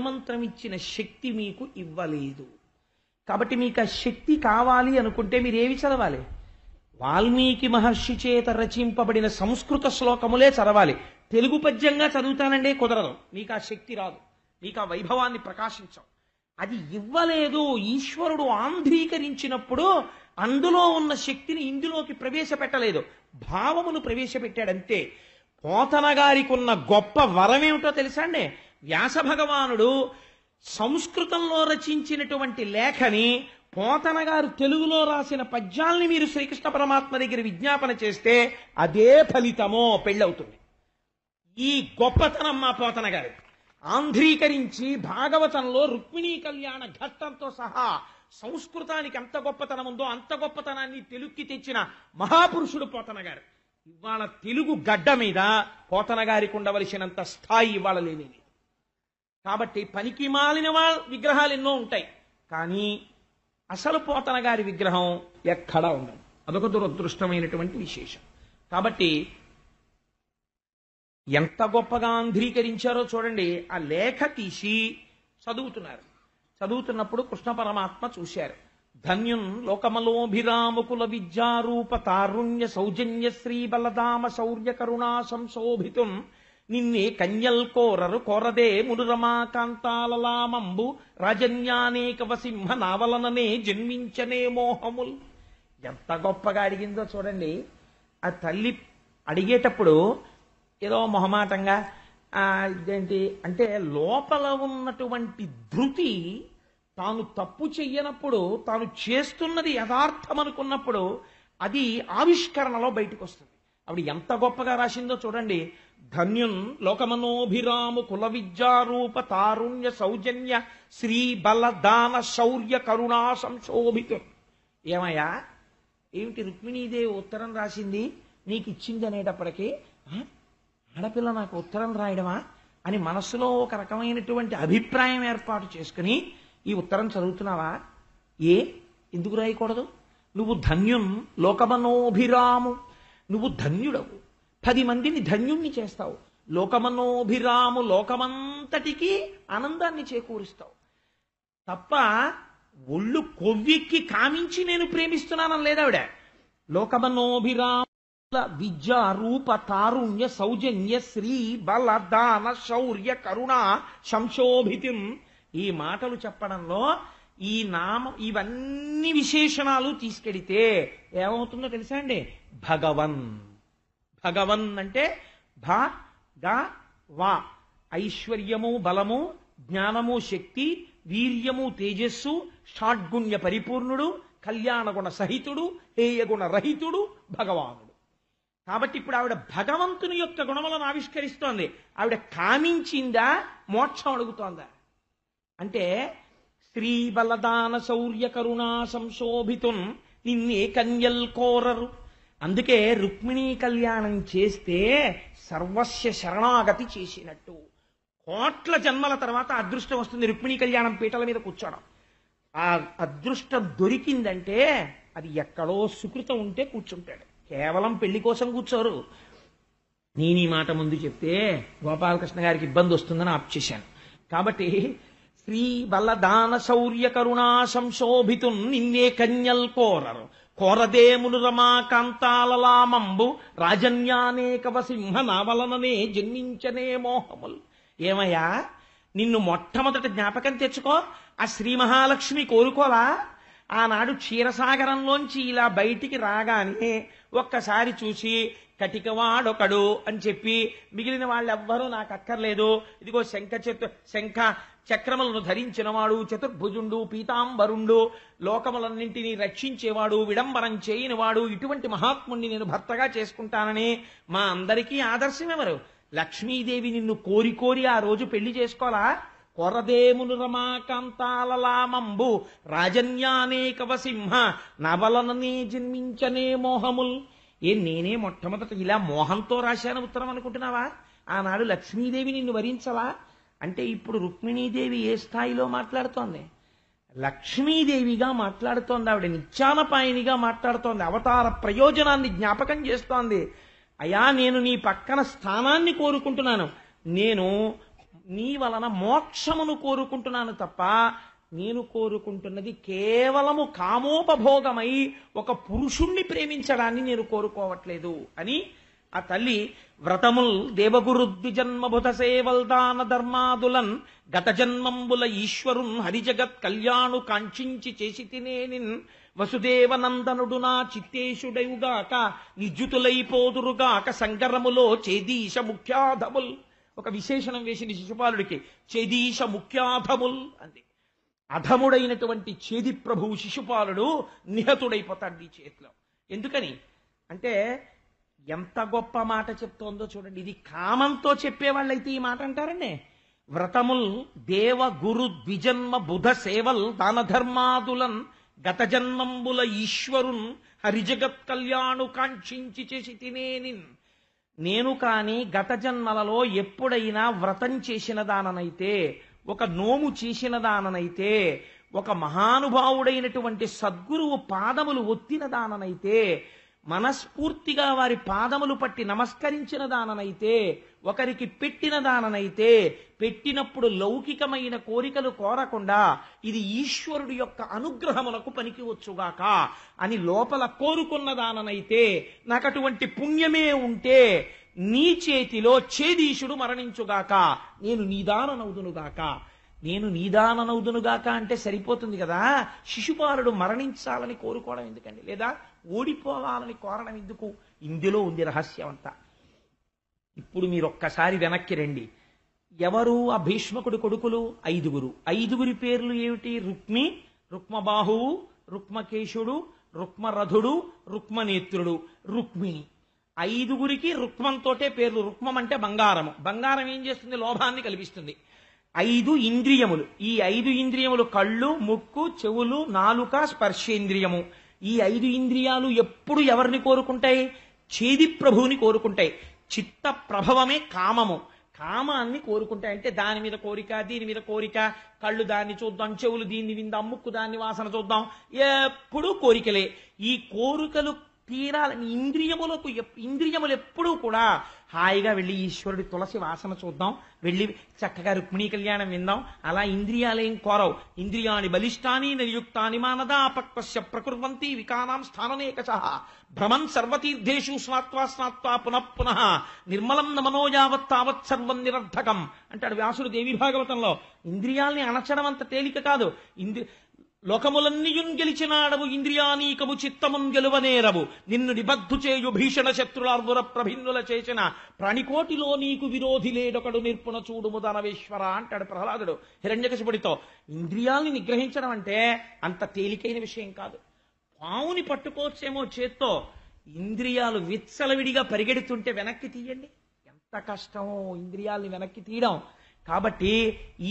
మంత్రం ఇచ్చిన శక్తి మీకు ఇవ్వలేదు. కాబట్టి మీకు ఆ శక్తి కావాలి అనుకుంటే మీరు ఏవి చదవాలి? వాల్మీకి మహర్షి చేత రచింపబడిన సంస్కృత శ్లోకములే చదవాలి. తెలుగు పద్యంగా చదువుతానంటే కుదరదు, మీకు ఆ శక్తి రాదు, మీకు ఆ వైభవాన్ని ప్రకాశించవు. అది ఇవ్వలేదు. ఈశ్వరుడు ఆంధ్రీకరించినప్పుడు అందులో ఉన్న శక్తిని ఇందులోకి ప్రవేశపెట్టలేదు, భావమును ప్రవేశపెట్టాడంతే. పోతన గారికి ఉన్న గొప్ప వరం ఏమిటో తెలుసా అండి? వ్యాస భగవానుడు సంస్కృతంలో రచించినటువంటి లేఖని పోతన గారు తెలుగులో రాసిన పద్యాల్ని మీరు శ్రీకృష్ణ పరమాత్మ దగ్గర విజ్ఞాపన చేస్తే అదే ఫలితమో పెళ్ళవుతుంది. ఈ గొప్పతనం మా పోతన గారి ఆంధ్రీకరించి భాగవతంలో రుక్మిణీ కళ్యాణ ఘట్టంతో సహా సంస్కృతానికి ఎంత గొప్పతనం ఉందో అంత గొప్పతనాన్ని తెలుగుకి తెచ్చిన మహాపురుషుడు పోతన గారు. ఇవాళ తెలుగు గడ్డ మీద పోతన గారికి ఉండవలసినంత స్థాయి ఇవాళ లేనిది. కాబట్టి పనికి మాలిన విగ్రహాలు ఎన్నో ఉంటాయి, కానీ అసలు పోతన గారి విగ్రహం ఎక్కడా ఉండదు. అదొక దురదృష్టమైనటువంటి విశేషం. కాబట్టి ఎంత గొప్పగా ఆంధ్రీకరించారో చూడండి. ఆ లేఖ తీసి చదువుతున్నారు. చదువుతున్నప్పుడు కృష్ణ పరమాత్మ చూశారు. ధన్యున్ లోకమలోభిరాముకుల విద్యారూప తారుణ్య సౌజన్య శ్రీ బలదామ శౌర్య కరుణా సంశోభితున్ నిన్నే కన్యల్ కోరరు కోరదే మునురమా కాంతాలలామంబు రాజన్యానేకవ సింహ నావలననే జన్మించనే మోహముల్. ఎంత గొప్పగా అడిగిందో చూడండి. ఆ తల్లి అడిగేటప్పుడు ఏదో మొహమాటంగా ఇదేంటి అంటే లోపల ఉన్నటువంటి ధృతి, తాను తప్పు చెయ్యనప్పుడు, తాను చేస్తున్నది యథార్థం అనుకున్నప్పుడు అది ఆవిష్కరణలో బయటకు వస్తుంది. అప్పుడు ఎంత గొప్పగా రాసిందో చూడండి. ధన్యున్ లోకమనోభిరాము కుల విద్యారూప తారుణ్య సౌజన్య శ్రీ బలదాన శౌర్య కరుణా సంశోభితు. ఏమయ్యా, ఏమిటి రుక్మిణీదేవి ఉత్తరం రాసింది నీకు ఇచ్చింది అనేటప్పటికీ ఆడపిల్ల నాకు ఉత్తరం రాయడమా అని మనస్సులో ఒక రకమైనటువంటి అభిప్రాయం ఏర్పాటు చేసుకుని ఈ ఉత్తరం చదువుతున్నావా? ఎందుకు రాయకూడదు? నువ్వు ధన్యున్ లోకమనోభిరాము, నువ్వు ధన్యుడవు, 10 మందిని ధన్యుణ్ణి చేస్తావు. లోకమనోభిరాము, లోకమంతటికి ఆనందాన్ని చేకూరుస్తావు తప్ప ఒళ్ళు కొవ్విక్కి కామించి నేను ప్రేమిస్తున్నానని లేదావిడ. లోకమనోభిరామ విద్యా రూప తారుణ్య సౌజన్య శ్రీ బల దాన శౌర్య కరుణ సంశోభితం. ఈ మాటలు చెప్పడంలో ఈ ఇవన్నీ విశేషణాలు తీసుకెడితే ఏమవుతుందో తెలుసా అండి? భగవన్. భగవన్ అంటే భ గ వా, ఐశ్వర్యము బలము, జ్ఞానము శక్తి, వీర్యము తేజస్సు, షాడ్గుణ్య పరిపూర్ణుడు, కళ్యాణగుణ సహితుడు, హేయగుణ రహితుడు భగవానుడు. కాబట్టి ఇప్పుడు ఆవిడ భగవంతుని యొక్క గుణములను ఆవిష్కరిస్తోంది. ఆవిడ కామించిందా, మోక్షం అడుగుతోందా? అంటే శ్రీ బలదాన శౌర్య కరుణా సంశోభితున్ నిన్నే కన్యల్ కోరరు. అందుకే రుక్మిణీ కళ్యాణం చేస్తే సర్వస్య శరణాగతి చేసినట్టు. కోట్ల జన్మల తర్వాత అదృష్టం వస్తుంది రుక్మిణీ కళ్యాణం పీటల మీద కూర్చోడం. ఆ అదృష్టం దొరికిందంటే అది ఎక్కడో సుకృతం ఉంటే కూర్చుంటాడు, కేవలం పెళ్లి కోసం కూర్చోరు. నేను ఈ మాట ముందు చెప్తే గోపాలకృష్ణ గారికి ఇబ్బంది వస్తుందని ఆప్ చేశాను. కాబట్టి శ్రీ బలదాన శౌర్య కరుణా సంశోభితు నిన్నే కన్యల్ కోరరు కోరదే మునురమా కాంతాలలామంబు రాజన్యానేకవ సింహ నావలననే జన్మించనే మోహముల్. ఏమయ్యా, నిన్ను మొట్టమొదటి జ్ఞాపకం తెచ్చుకో. ఆ శ్రీ మహాలక్ష్మి కోరుకోలా? ఆనాడు క్షీరసాగరంలోంచి ఇలా బయటికి రాగానే ఒక్కసారి చూసి కటికవాడొకడు అని చెప్పి మిగిలిన వాళ్ళెవ్వరూ నాకు అక్కర్లేదు, ఇదిగో శంఖ చక్రములను ధరించినవాడు, చతుర్భుజుండు, పీతాంబరుండు, లోకములన్నింటినీ రక్షించేవాడు, విడంబరం చేయనివాడు, ఇటువంటి మహాత్ముణ్ణి నేను భర్తగా చేసుకుంటానని మా అందరికీ ఆదర్శమెవరు? లక్ష్మీదేవి నిన్ను కోరి కోరి ఆ రోజు పెళ్లి చేసుకోలా? కొరదేమును రమాకాంతాలలామంబు రాజన్యానేకవ సింహ నవలననే జన్మించనే మోహముల్. నేనే మొట్టమొదట ఇలా మోహంతో రాశాను ఉత్తరం అనుకుంటున్నావా? ఆనాడు లక్ష్మీదేవి నిన్ను వరించలా? అంటే ఇప్పుడు రుక్మిణీదేవి ఏ స్థాయిలో మాట్లాడుతోంది? లక్ష్మీదేవిగా మాట్లాడుతోంది. ఆవిడ నిత్యానపాయనిగా మాట్లాడుతోంది. అవతార ప్రయోజనాన్ని జ్ఞాపకం చేస్తోంది. అయ్యా, నేను నీ పక్కన స్థానాన్ని కోరుకుంటున్నాను. నేను నీ వలన మోక్షమును కోరుకుంటున్నాను తప్ప నేను కోరుకుంటున్నది కేవలము కామోపభోగమై ఒక పురుషుణ్ణి ప్రేమించడాన్ని నేను కోరుకోవట్లేదు అని ఆ తల్లి వ్రతముల్ దేవగురు ద్విజన్మభుత సేవల్ దాన ధర్మాదులన్ గత జన్మంబుల ఈశ్వరున్ హరిజగత్ కళ్యాణు కాంక్షించి చేసి తినేనిన్ వసుదేవనందనుడు నా చిత్తేశుడయుగాక నిర్జుతులైపోదురుగాక సంగరములో చేదీశ ముఖ్యాధముల్. ఒక విశేషణం వేసింది శిశుపాలుడికి, చేదీశ ముఖ్యాధముల్ అంది. అధముడైనటువంటి చేది ప్రభువు శిశుపాలుడు నిహతుడైపోతాడు ఈ చేతిలో. ఎందుకని అంటే ఎంత గొప్ప మాట చెప్తోందో చూడండి. ఇది కామంతో చెప్పేవాళ్ళైతే ఈ మాట అంటారండి. వ్రతముల్ దేవ గురు ద్విజన్మ బుధ సేవల్ దాన ధర్మాదులన్ గత జన్మంబుల ఈశ్వరున్ హరిజగత్ కళ్యాణు కాంక్షించి చేసి తినేనిన్. నేను కాని గత జన్మలలో ఎప్పుడైనా వ్రతం చేసిన దాననైతే, ఒక నోము చేసిన దాననైతే, ఒక మహానుభావుడైనటువంటి సద్గురువు పాదములు ఒత్తిన దాననైతే, మనస్ఫూర్తిగా వారి పాదములు పట్టి నమస్కరించిన దాననైతే, ఒకరికి పెట్టిన దాననైతే, పెట్టినప్పుడు లౌకికమైన కోరికలు కోరకుండా ఇది ఈశ్వరుడి యొక్క అనుగ్రహములకు పనికి వచ్చుగాక అని లోపల కోరుకున్న దాననైతే, నాకు అటువంటి పుణ్యమే ఉంటే నీ చేతిలో చేదీశుడు మరణించుగాక, నేను నీదాననవుదునుగాక. నేను నీదాననవుదునుగాక అంటే సరిపోతుంది కదా. శిశుపాలుడు మరణించాలని కోరుకోవడం ఎందుకండి? లేదా ఓడిపోవాలని కోరడం ఎందుకు? ఇందులో ఉంది రహస్యం అంతా. ఇప్పుడు మీరు ఒక్కసారి వెనక్కి రండి. ఎవరు ఆ భీష్మకుడి కొడుకులు? 5. 5 పేర్లు ఏమిటి? రుక్మి, రుక్మబాహువు, రుక్మకేశుడు, రుక్మరథుడు, రుక్మనేత్రుడు, రుక్మిణి. 5 రుక్మంతోటే పేర్లు. రుక్మం అంటే బంగారము. బంగారం ఏం చేస్తుంది? లోభాన్ని కల్పిస్తుంది. 5 ఇంద్రియములు. ఈ 5 ఇంద్రియములు కళ్ళు, ముక్కు, చెవులు, నాలుక, స్పర్శేంద్రియము. ఈ 5 ఇంద్రియాలు ఎప్పుడు ఎవరిని కోరుకుంటాయి? చేది ప్రభువుని కోరుకుంటాయి. చిత్త ప్రభవమే కామము. కామాన్ని కోరుకుంటాయి. అంటే దాని మీద కోరిక, దీని మీద కోరిక, కళ్ళు దాన్ని చూద్దాం, చెవులు దీన్ని విందాం, ముక్కు దాన్ని వాసన చూద్దాం, ఎప్పుడూ కోరికలే. ఈ కోరికలు తీరాలని ఇంద్రియములు ఎప్పుడూ కూడా హాయిగా వెళ్ళి ఈశ్వరుడి తులసి వాసన చూద్దాం, వెళ్ళి చక్కగా రుక్మిణీ కళ్యాణం విందాం, అలా ఇంద్రియాలేం కోరవు. ఇంద్రియాణి బలిష్టాని నిర్యుక్తాని మానదా అపక్వస్య ప్రకుర్వంతి వికానాం స్థాననేకశః భ్రమన్ సర్వతీర్థేషు స్నాత్వా స్నాత్వా పునః పునః నిర్మలం నమనో యావత్ తావత్ సర్వం నిరర్ధకం అంటాడు వ్యాసుడు దేవి భాగవతంలో. ఇంద్రియాల్ని అణచడం అంత తేలిక కాదు. లోకములన్నీయున్ గెలిచినాడవు ఇంద్రియానీకము చిత్తమున్ గెలువనేరవు నిన్ను నిబద్ధు చేయు భీషణ శత్రులార్దుర ప్రభిన్నుల చేసిన ప్రాణికోటిలో నీకు విరోధి లేడొకడు నిర్పుణ చూడుము దానవేశ్వర అంటాడు ప్రహ్లాదుడు హిరణ్యకశిపుడితో. ఇంద్రియాల్ని నిగ్రహించడం అంటే అంత తేలికైన విషయం కాదు. పావుని పట్టుకోవచ్చేమో చేత్తో, ఇంద్రియాలు విచ్చలవిడిగా పరిగెడుతుంటే వెనక్కి తీయండి, ఎంత కష్టమో ఇంద్రియాల్ని వెనక్కి తీయడం. కాబట్టి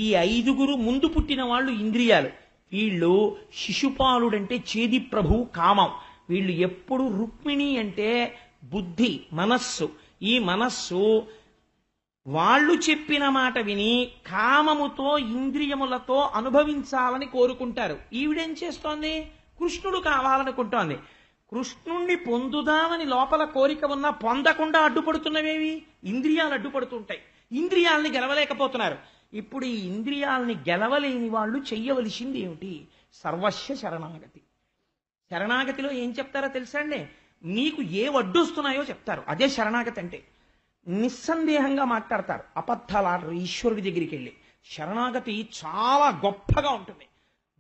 ఈ 5 ముందు పుట్టిన వాళ్ళు ఇంద్రియాలు. వీళ్ళు శిశుపాలుడంటే చేది ప్రభువు కామం. వీళ్ళు ఎప్పుడు రుక్మిణి అంటే బుద్ధి, మనస్సు. ఈ మనస్సు వాళ్ళు చెప్పిన మాట విని కామముతో ఇంద్రియములతో అనుభవించాలని కోరుకుంటారు. ఈవిడేం చేస్తోంది? కృష్ణుడు కావాలనుకుంటోంది. కృష్ణుణ్ణి పొందుదామని లోపల కోరిక ఉన్నా పొందకుండా అడ్డుపడుతున్నవేవి? ఇంద్రియాలు అడ్డుపడుతుంటాయి. ఇంద్రియాలని గెలవలేకపోతున్నారు. ఇప్పుడు ఈ ఇంద్రియాలని గెలవలేని వాళ్ళు చెయ్యవలసింది ఏమిటి? సర్వస్వ శరణాగతి. శరణాగతిలో ఏం చెప్తారో తెలుసా అండి? మీకు ఏ వడ్డొస్తున్నాయో చెప్తారు. అదే శరణాగతి అంటే. నిస్సందేహంగా మాట్లాడతారు, అబద్ధాలు ఈశ్వరుడి దగ్గరికి వెళ్ళి. శరణాగతి చాలా గొప్పగా ఉంటుంది.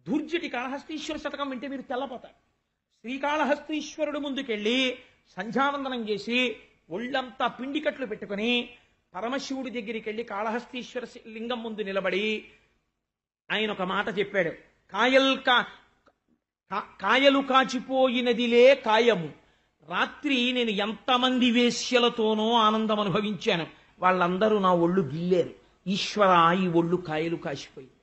దుర్జటి కాళహస్తీశ్వర శతకం వింటే మీరు తెల్లపోతారు. శ్రీకాళహస్తీశ్వరుడు ముందుకెళ్ళి సంధ్యావందనం చేసి ఒళ్ళంతా పిండికట్లు పెట్టుకుని పరమశివుడి దగ్గరికి వెళ్ళి కాళహస్తీశ్వర లింగం ముందు నిలబడి ఆయన ఒక మాట చెప్పాడు. కాయలు కాచిపోయినదిలే కాయము. రాత్రి నేను ఎంతమంది వేశ్యలతోనో ఆనందం అనుభవించాను, వాళ్ళందరూ నా ఒళ్ళు గిల్లేరు. ఈశ్వర, ఈ ఒళ్ళు కాయలు కాచిపోయింది.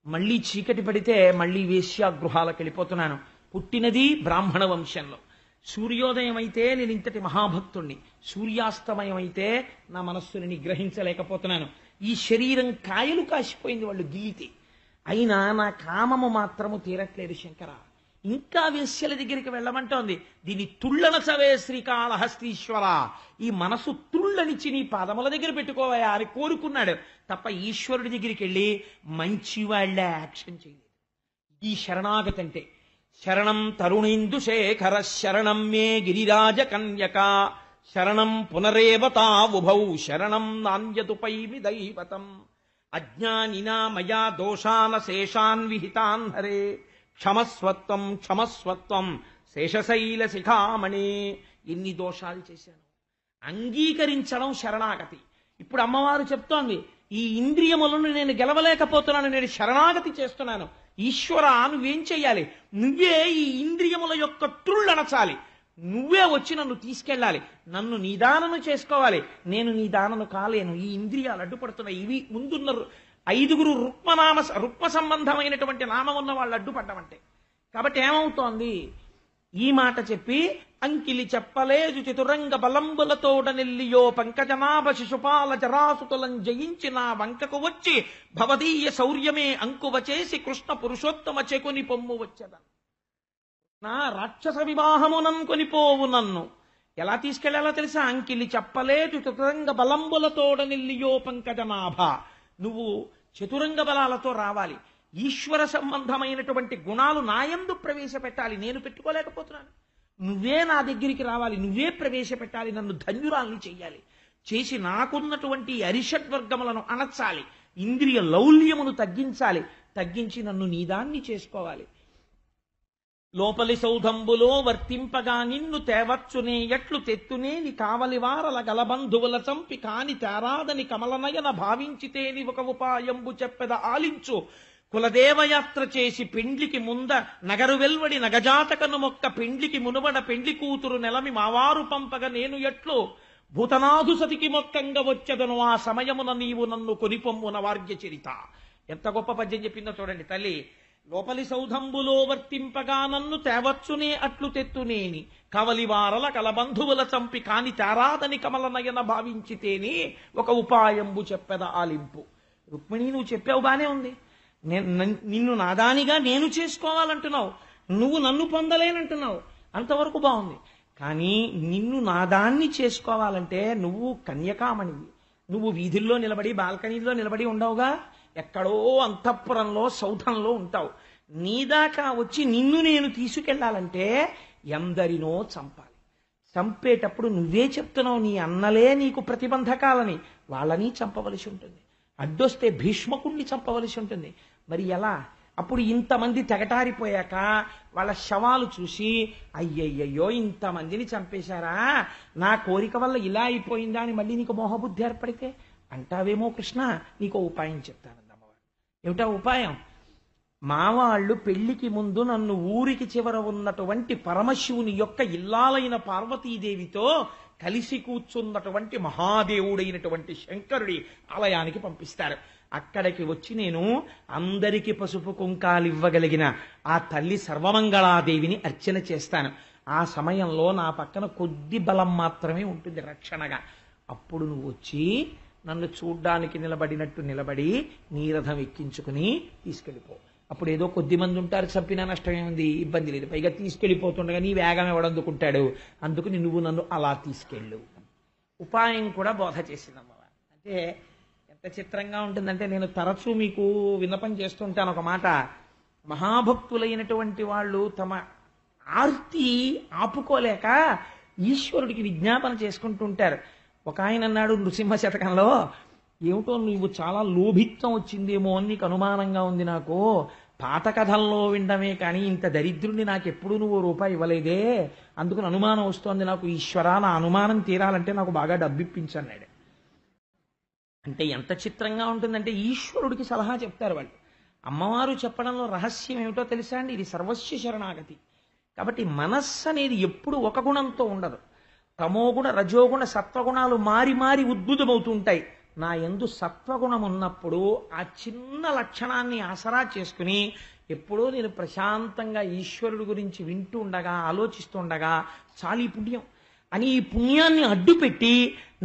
మళ్ళీ చీకటి పడితే మళ్ళీ వేశ్యాగృహాలకు వెళ్ళిపోతున్నాను. పుట్టినది బ్రాహ్మణ వంశంలో. సూర్యోదయం అయితే నేను ఇంతటి మహాభక్తుణ్ణి, సూర్యాస్తమయం అయితే నా మనస్సుని నిగ్రహించలేకపోతున్నాను. ఈ శరీరం కాయలు కాసిపోయింది వాళ్ళు గిల్లితే. అయినా నా కామము మాత్రము తీరట్లేదు శంకర. ఇంకా వేశ్యల దగ్గరికి వెళ్ళమంటోంది. దీని తుళ్ళనసవే శ్రీకాళహస్తీశ్వర, ఈ మనసు తుళ్ళనిచ్చి నీ పాదముల దగ్గర పెట్టుకోవయా అని కోరుకున్నాడు తప్ప ఈశ్వరుడి దగ్గరికి వెళ్ళి మంచివాళ్ల యాక్షన్ చేయలేదు. ఈ శరణాగతి అంటే శరణం తరుణేందు శేఖర శరణం మే గిరిరాజ కన్యక శరణం పునరేవతావుభౌ శరణం నాణ్యతుపైమి దైవతం అజ్ఞానినా మయా దోషాన శేషాన్ విహితాన్ హరే క్షమస్వత్వం క్షమస్వత్వం శేషశైల శిఖామణి. ఎన్ని దోషాలు చేశాను, అంగీకరించడం శరణాగతి. ఇప్పుడు అమ్మవారు చెప్తోంది, ఈ ఇంద్రియములను నేను గెలవలేకపోతున్నాను, నేను శరణాగతి చేస్తున్నాను. ఈశ్వర నువ్వేం చెయ్యాలి, నువ్వే ఈ ఇంద్రియముల యొక్క త్రుళ్ళనచాలి, నువ్వే వచ్చి నన్ను తీసుకెళ్ళాలి, నన్ను నిదానము చేసుకోవాలి. నేను నిదానము కాలేను, ఈ ఇంద్రియాలు అడ్డుపడుతున్నాయి. ఇవి ముందున్న 5 రుక్మ సంబంధమైనటువంటి నామం ఉన్న వాళ్ళు అడ్డుపడ్డమంటే. కాబట్టి ఏమవుతోంది, ఈ మాట చెప్పి అంకిలి చెప్పలేదు చతురంగ బలంబులతోడ నెల్లియో పంకజనాభ శిశుపాల జరాసుతులం జయించి నా వంకకు వచ్చి భవదీయ శౌర్యమే అంకువ చేసి కృష్ణ పురుషోత్తమ చెకుని పొమ్ము వచ్చేదను. నా రాక్షస వివాహమునం కొనిపోవు నన్ను. ఎలా తీసుకెళ్లాలో తెలుసా, అంకిలి చెప్పలేదు చతురంగ బలంబులతోడ నెల్లియో పంకజనాభ, నువ్వు చతురంగ బలాలతో రావాలి. ఈశ్వర సంబంధమైనటువంటి గుణాలు నాయందు ప్రవేశపెట్టాలి, నేను పెట్టుకోలేకపోతున్నాను. నువ్వే నా దగ్గరికి రావాలి, నువ్వే ప్రవేశపెట్టాలి, నన్ను ధన్యురాల్ని చెయ్యాలి, చేసి నాకున్నటువంటి అరిషడ్వర్గములను అణచాలి, ఇంద్రియ లౌల్యమును తగ్గించాలి, తగ్గించి నన్ను నీదాన్ని చేసుకోవాలి. లోపలి సౌధంబులో వర్తింపగా నిన్ను తేవచ్చునే ఎట్లు తెత్తునేని కావలివారల గలబంధువుల చంపి కాని తేరాదని కమలనయన భావించితేని ఒక ఉపాయంబు చెప్పెద ఆలించు. కులదేవయాత్ర చేసి పెండ్లికి ముంద నగరు వెల్వడి నగజాతకను మొక్క పెండ్లికి మునువడ పెండ్లి కూతురు నెలమి మావారు పంపగ నేను ఎట్లు భూతనాథు సతికి మొక్కంగా వచ్చెదను ఆ సమయమున నీవు నన్ను కొనిపొమ్మున వార్య చరిత. ఎంత గొప్ప పద్యం చెప్పిందో చూడండి తల్లి. లోపలి సౌధంబులో వర్తింపగా నన్ను తేవచ్చునే అట్లు తెత్తునేని కవలివారల కలబంధువుల చంపి కాని తేరాదని కమలనయన భావించితేని ఒక ఉపాయంబు చెప్పెద ఆలింపు. రుక్మిణి నువ్వు చెప్పావు బానే ఉంది, నిన్ను నాదానిగా నేను చేసుకోవాలంటున్నావు, నువ్వు నన్ను పొందలేనంటున్నావు, అంతవరకు బాగుంది. కానీ నిన్ను నాదాన్ని చేసుకోవాలంటే నువ్వు కన్యకామణివి, నువ్వు వీధుల్లో నిలబడి బాల్కనీలో నిలబడి ఉండవుగా, ఎక్కడో అంతఃపురంలో సౌధంలో ఉంటావు. నీదాకా వచ్చి నిన్ను నేను తీసుకెళ్లాలంటే ఎందరినో చంపాలి. చంపేటప్పుడు నువ్వే చెప్తున్నావు నీ అన్నలే నీకు ప్రతిబంధకాలని, వాళ్ళని చంపవలసి ఉంటుంది. అడ్డొస్తే భీష్మకుణ్ణి చంపవలసి ఉంటుంది. మరి ఎలా? అప్పుడు ఇంతమంది తెగటారిపోయాక వాళ్ళ శవాలు చూసి అయ్యయ్యో ఇంతమందిని చంపేశారా, నా కోరిక వల్ల ఇలా అయిపోయిందా అని మళ్ళీ నీకు మోహబుద్ధి ఏర్పడితే అంటావేమో కృష్ణ, నీకు ఉపాయం చెప్తానంది అమ్మవారు. ఏమిటా ఉపాయం? మా వాళ్ళు పెళ్లికి ముందు నన్ను ఊరికి చివర ఉన్నటువంటి పరమశివుని యొక్క ఇల్లాలైన పార్వతీదేవితో కలిసి కూర్చున్నటువంటి మహాదేవుడైనటువంటి శంకరుడి ఆలయానికి పంపిస్తారు. అక్కడికి వచ్చి నేను అందరికీ పసుపు కుంకాలు ఇవ్వగలిగిన ఆ తల్లి సర్వమంగళాదేవిని అర్చన చేస్తాను. ఆ సమయంలో నా పక్కన కొద్ది బలం మాత్రమే ఉంటుంది రక్షణగా. అప్పుడు నువ్వు వచ్చి నన్ను చూడ్డానికి నిలబడినట్టు నిలబడి నీ రథం ఎక్కించుకుని తీసుకెళ్ళిపో. అప్పుడు ఏదో కొద్ది మంది ఉంటారు, చంపినా నష్టమే ఉంది, ఇబ్బంది లేదు. పైగా తీసుకెళ్ళిపోతుండగా నీ వేగం ఎవడందుకుంటాడు, అందుకని నువ్వు నన్ను అలా తీసుకెళ్ళు. ఉపాయం కూడా బోధ చేసిందమ్మవారు. అంటే ఎంత చిత్రంగా ఉంటుందంటే, నేను తరచూ మీకు విన్నపం చేస్తుంటాను ఒక మాట. మహాభక్తులైనటువంటి వాళ్ళు తమ ఆర్తి ఆపుకోలేక ఈశ్వరుడికి విజ్ఞాపన చేసుకుంటుంటారు. ఒక ఆయన అన్నాడు నృసింహ శతకంలో, ఏమిటో నువ్వు చాలా లోభిత్వం వచ్చిందేమో అని నీకు అనుమానంగా ఉంది, నాకు పాత కథల్లో వినడమే కానీ ఇంత దరిద్రుడిని నాకెప్పుడు నువ్వు రూపాయి ఇవ్వలేదే, అందుకని అనుమానం వస్తోంది నాకు. ఈశ్వరా, నా అనుమానం తీరాలంటే నాకు బాగా డబ్బిప్పించన్నాడు. అంటే ఎంత చిత్రంగా ఉంటుందంటే ఈశ్వరుడికి సలహా చెప్తారు వాళ్ళు. అమ్మవారు చెప్పడంలో రహస్యం ఏమిటో తెలుసా అండి? ఇది సర్వస్వ శరణాగతి. కాబట్టి మనస్సు అనేది ఎప్పుడు ఒక గుణంతో ఉండదు. తమోగుణ రజోగుణ సత్వగుణాలు మారి మారి ఉద్భుతమవుతూ ఉంటాయి. నా యందు సత్వగుణం ఉన్నప్పుడు ఆ చిన్న లక్షణాన్ని ఆసరా చేసుకుని ఎప్పుడో నేను ప్రశాంతంగా ఈశ్వరుడి గురించి వింటూ ఉండగా ఆలోచిస్తూ ఉండగా చాలు ఈ పుణ్యం అని, ఈ పుణ్యాన్ని అడ్డుపెట్టి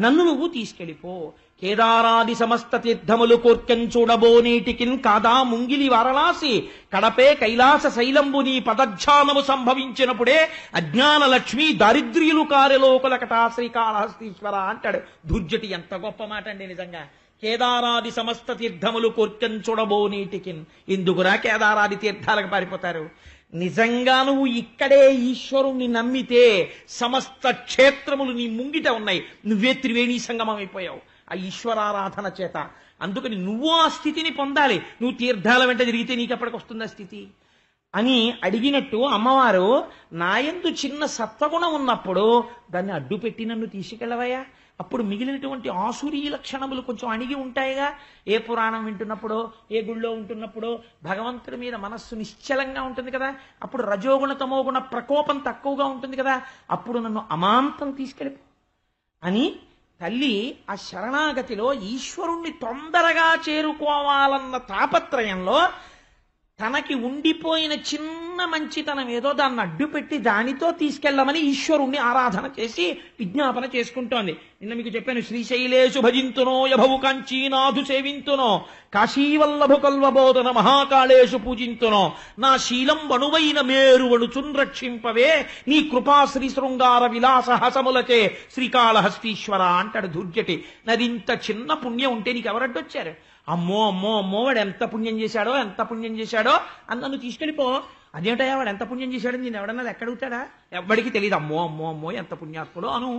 నన్ను నువ్వు తీసుకెళ్ళిపో. కేదారాది సమస్త తీర్థములు కోర్కెంచూడబోనేటికిన్ కాదా ముంగిలి వారణాసి కడపే కైలాస శైలంబు నీ పదధ్యానము సంభవించినప్పుడే అజ్ఞాన లక్ష్మి దారిద్ర్యులు కార్యలోకులకటా శ్రీకాళహస్తీశ్వర అంటాడు దుర్జటి. ఎంత గొప్ప మాట అండి నిజంగా. కేదారాది సమస్త తీర్థములు కోర్కెంచూడబోనేటికిన్. ఎందుకురా కేదారాది తీర్థాలకు పారిపోతారు? నిజంగా నువ్వు ఇక్కడే ఈశ్వరుణ్ణి నమ్మితే సమస్త క్షేత్రములు నీ ముంగిట ఉన్నాయి. నువ్వే త్రివేణీ సంగమం అయిపోయావు ఆ ఈశ్వరారాధన చేత. అందుకని నువ్వు ఆ స్థితిని పొందాలి. నువ్వు తీర్థాల వెంట తిరిగితే నీకు ఎప్పటికి వస్తుంది ఆ స్థితి అని అడిగినట్టు అమ్మవారు నాయందు చిన్న సత్వగుణం ఉన్నప్పుడు దాన్ని అడ్డు పెట్టి నన్ను తీసుకెళ్ళవయ్యా. అప్పుడు మిగిలినటువంటి ఆసురీ లక్షణములు కొంచెం అణిగి ఉంటాయిగా. ఏ పురాణం వింటున్నప్పుడో ఏ గుళ్ళో ఉంటున్నప్పుడో భగవంతుడి మీద మనస్సు నిశ్చలంగా ఉంటుంది కదా. అప్పుడు రజోగుణ తమోగుణ ప్రకోపం తక్కువగా ఉంటుంది కదా. అప్పుడు నన్ను అమాంతం తీసుకెళ్ళిపో అని తల్లి ఆ శరణాగతిలో ఈశ్వరుణ్ణి తొందరగా చేరుకోవాలన్న తాపత్రయంలో తనకి ఉండిపోయిన చిన్న మంచితనం ఏదో దాన్ని అడ్డుపెట్టి దానితో తీసుకెళ్లమని ఈశ్వరుణ్ణి ఆరాధన చేసి విజ్ఞాపన చేసుకుంటోంది. నిన్న మీకు చెప్పాను, శ్రీశైలేషు భజింతునో యభవు కాంచీనాథు సేవింతునో కాశీవల్లభు కల్వబోధన మహాకాళేషు పూజింతునో నా శీలం వణువైన మేరువణుచున్ రక్షింపవే నీ కృపా శ్రీ శృంగార విలాస హసములచే శ్రీకాళహస్తీశ్వర అంటాడు దుర్జటి. నాదింత చిన్న పుణ్యం ఉంటే నీకు ఎవరడ్డొచ్చారు? అమ్మో అమ్మో అమ్మో వాడు ఎంత పుణ్యం చేశాడో ఎంత పుణ్యం చేశాడో అని నన్ను తీసుకెళ్ళిపో. అదేంటయ్యా వాడు ఎంత పుణ్యం చేశాడని నేను ఎవడన్నా ఎక్కడుగుతాడా? ఎవ్వడికి తెలియదు. అమ్మో అమ్మో అమ్మో ఎంత పుణ్యాత్ముడో అను.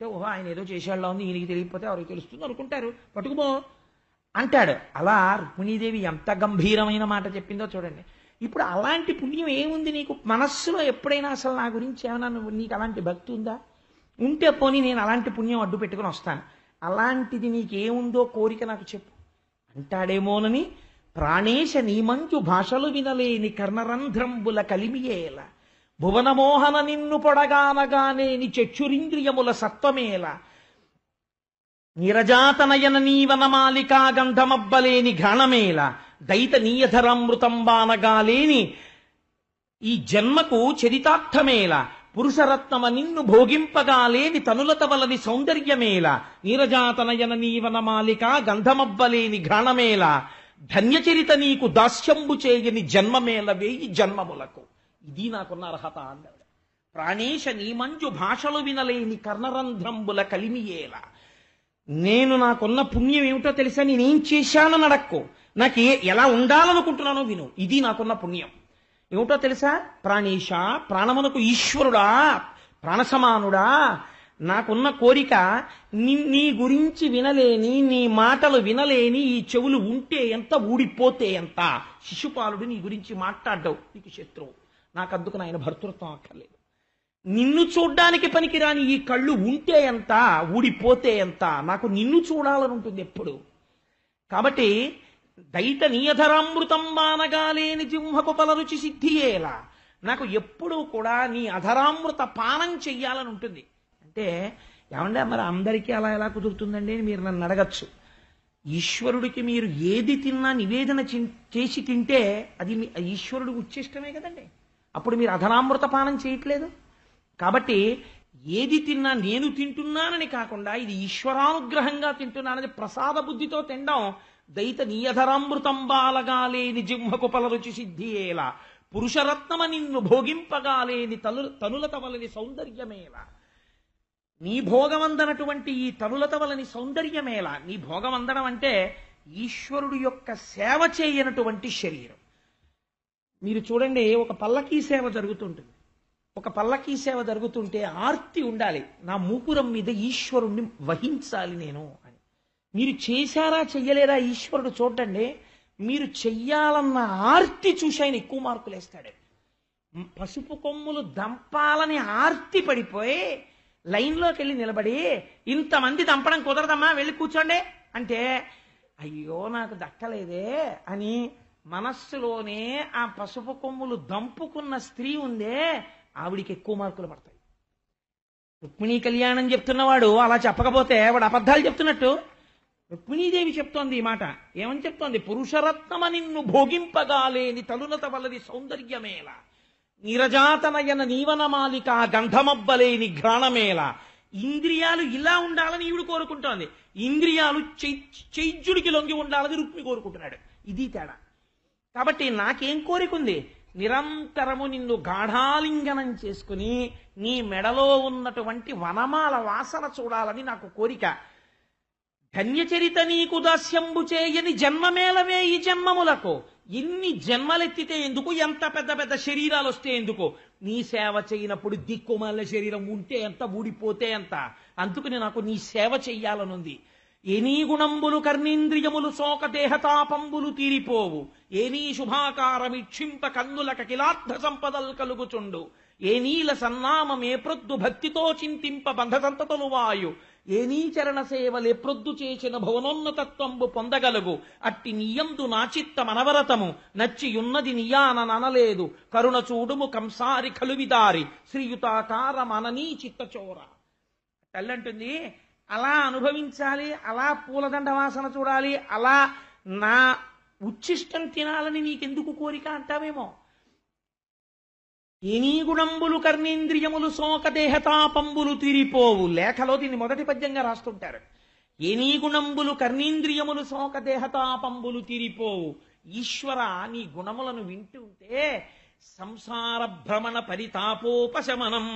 ఓహో ఆయన ఏదో చేసేలా ఉంది, ఈయనకి తెలియకపోతే ఎవరికి తెలుస్తుంది అనుకుంటారు, పట్టుకుపో అంటాడు. అలా రుక్మిణీదేవి ఎంత గంభీరమైన మాట చెప్పిందో చూడండి. ఇప్పుడు అలాంటి పుణ్యం ఏముంది నీకు మనస్సులో? ఎప్పుడైనా అసలు నా గురించి ఏమైనా నీకు అలాంటి భక్తి ఉందా? ఉంటే పోనీ నేను అలాంటి పుణ్యం అడ్డు పెట్టుకుని వస్తాను. అలాంటిది నీకేముందో కోరిక నాకు చెప్పు అంటాడేమోనని ప్రాణేశ నీమంచు భాషలు వినలేని కర్ణరంధ్రంబుల కలిమియేల భువనమోహన నిన్ను పొడగానగానేని చక్షురింద్రియముల సత్వమేల నిరజాతనయన నీవనమాలికా గంధమబ్బలేని ఘాణమేల దైత నీయధరామృతంబానగాలేని ఈ జన్మకు చరితార్థమేల పురుషరత్నమ నిన్ను భోగింపగాలేని తనులత వలని సౌందర్యమేల నీరజాతనయన నీవనమాలిక గంధమబ్బలేని ఘాణమేల ధన్యచరిత నీకు దాస్యంబు చేయని జన్మమేల వేయి జన్మములకు. ఇది నాకున్న అర్హత అన్నాడు. ప్రాణేశ నీమంజు భాషలు వినలేని కర్ణరంధ్రంబుల కలిమియేల. నేను నాకున్న పుణ్యం ఏమిటో తెలుసా? నేనేం చేశానని అడక్కో, నాకు ఎలా ఉండాలనుకుంటున్నానో విను. ఇది నాకున్న పుణ్యం ఏమిటో తెలుసా? ప్రాణేశ, ప్రాణమునకు ఈశ్వరుడా, ప్రాణసమానుడా, నాకున్న కోరిక నీ గురించి వినలేని, నీ మాటలు వినలేని ఈ చెవులు ఉంటే ఎంత, ఊడిపోతే ఎంత. శిశుపాలుడు నీ గురించి మాట్లాడ్డావు, నీకు శత్రువు. నాకందుకు నాయన భర్తృత్వం అక్కర్లేదు. నిన్ను చూడ్డానికి పనికిరాని ఈ కళ్ళు ఉంటే ఎంత, ఊడిపోతే ఎంత. నాకు నిన్ను చూడాలనుంటుంది ఎప్పుడు. కాబట్టి దైత నీయధరామృతం బానగాలేని జింహకు పలరుచి సిద్ధియేలా. నాకు ఎప్పుడూ కూడా నీ అధరామృత పానం చెయ్యాలని ఉంటుంది. అంటే ఏమంటే మరి అందరికీ అలా ఎలా కుదురుతుందండి అని మీరు నన్ను అడగచ్చు. ఈశ్వరుడికి మీరు ఏది తిన్నా నివేదన చేసి తింటే అది ఈశ్వరుడికి ఉచ్చిష్టమే కదండి. అప్పుడు మీరు అధరామృత పానం చేయట్లేదు. కాబట్టి ఏది తిన్నా నేను తింటున్నానని కాకుండా ఇది ఈశ్వరానుగ్రహంగా తింటున్నానని ప్రసాద బుద్ధితో తినడం దైత నీయధరామృతం బాలగాలేని జింహకు పలరుచి సిద్ధియేలా పురుషరత్నమ నిన్ను భోగింపగాలేని తనులత వలని సౌందర్యమేలా. నీ భోగమందనటువంటి ఈ తనులత వలని సౌందర్యమేలా. నీ భోగమందడం అంటే ఈశ్వరుడు యొక్క సేవ చేయనటువంటి శరీరం. మీరు చూడండి, ఒక పల్లకీ సేవ జరుగుతుంటుంది. ఒక పల్లకీ సేవ జరుగుతుంటే ఆర్తి ఉండాలి, నా మూపురం మీద ఈశ్వరుణ్ణి వహించాలి నేను అని. మీరు చేశారా చెయ్యలేదా ఈశ్వరుడు చూడండి. మీరు చెయ్యాలన్న ఆర్తి చూసి ఆయన ఎక్కువ మార్కులు వేస్తాడు. పసుపు కొమ్ములు దంపాలని ఆర్తి పడిపోయి లైన్లోకి వెళ్ళి నిలబడి ఇంతమంది దంపడం కుదరదమ్మా వెళ్ళి కూర్చోండి అంటే అయ్యో నాకు దక్కలేదే అని మనస్సులోనే ఆ పసుపు కొమ్ములు దంపుకున్న స్త్రీ ఉందే ఆవిడికి ఎక్కువ మార్కులు పడతాయి. రుక్మిణీ కళ్యాణం చెప్తున్నవాడు అలా చెప్పకపోతే వాడు అబద్ధాలు చెప్తున్నట్టు. రుక్మిణీదేవి చెప్తోంది ఈ మాట. ఏమని చెప్తోంది? పురుషరత్నమ నిన్ను భోగింపగాలేని తలునత వలది సౌందర్యమేల నిరజాతనయన నీవనమాలిక గంధమబ్బలేని ఘ్రాణమేల. ఇంద్రియాలు ఇలా ఉండాలని ఈవిడు కోరుకుంటోంది. ఇంద్రియాలు చైజ్యుడికి లొంగి ఉండాలని రుక్మి కోరుకుంటున్నాడు. ఇది తేడా. కాబట్టి నాకేం కోరికుంది? నిరంతరము నిన్ను గాఢాలింగనం చేసుకుని నీ మెడలో ఉన్నటువంటి వనమాల వాసన చూడాలని నాకు కోరిక. ధన్యచరిత నీకు దాస్యంబు చేయని జన్మమేలవే ఈ జన్మములకు. ఎన్ని జన్మలెత్తితే ఎందుకు, ఎంత పెద్ద పెద్ద శరీరాలు వస్తే ఎందుకు, నీ సేవ చేయనప్పుడు దిక్కుమాల శరీరం ఉంటే ఎంత, ఊడిపోతే ఎంత. అందుకని నాకు నీ సేవ చెయ్యాలనుంది. ఏనీ గుణంబులు కర్ణేంద్రియములు శోక దేహతాపంబులు తీరిపోవు, ఏనీ శుభాకారమిక్షింప కన్నులక కిలార్థ సంపదల్ కలుగుచుండు, ఏ నీల సన్నామమే ప్రొద్దు భక్తితో చింతింప బంధసంతతులు వాయు, ఏ నీ చరణ సేవలే ప్రొద్దు చేసిన భువనోన్నతత్వంబు పొందగలుగు, అట్టి నీయందు నా చిత్త మనవరతము నచ్చియున్నది నియాననలేదు, కరుణ చూడుము కంసారి కలువిదారి శ్రీయుతాకార మననీ చిత్తచోర. తల్లంటుంది, అలా అనుభవించాలి, అలా పూలదండ వాసన చూడాలి, అలా నా ఉచ్చిష్టం తినాలని నీకెందుకు కోరిక అంటావేమో. ఏనీ గుణంబులు కర్ణేంద్రియములు శోక దేహతాపంబులు తీరిపోవు. లేఖలో దీన్ని మొదటి పద్యంగా రాస్తుంటారు. ఏనీ గుణంబులు కర్ణేంద్రియములు శోక దేహతాపంబులు తీరిపోవు. ఈశ్వర, నీ గుణములను వింటుంటే సంసార భ్రమణ పరితాపోపశమనం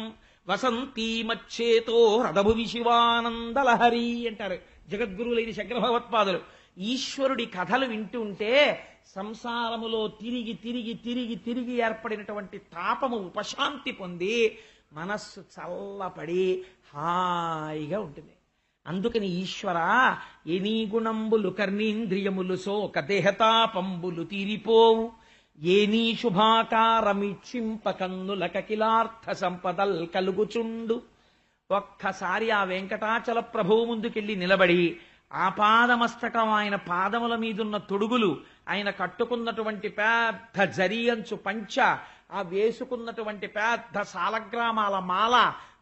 వసంతీ మచ్చేతో హృదభువి శివానందలహరి అంటారు జగద్గురువులైన శంకర భగవత్పాదులు. ఈశ్వరుడి కథలు వింటుంటే సంసారములో తిరిగి తిరిగి తిరిగి తిరిగి ఏర్పడినటువంటి తాపము ఉపశాంతి పొంది మనస్సు చల్లపడి హాయిగా ఉంటుంది. అందుకని ఈశ్వర, ఎనీ గుణంబులు కర్ణేంద్రియములు శోక దేహతాపంబులు తీరిపోవు, ఏనీ శుభాకారమిక్షింప కన్నులక కిలార్థ సంపదల్ కలుగుచుండు. ఒక్కసారి ఆ వెంకటాచల ప్రభువు ముందుకెళ్ళి నిలబడి ఆపాదమస్తకం ఆయన పాదముల మీదున్న తొడుగులు, ఆయన కట్టుకున్నటువంటి పెద్ద జరియంచు పంచ, ఆ వేసుకున్నటువంటి పెద్ద సాలగ్రామాల మాల,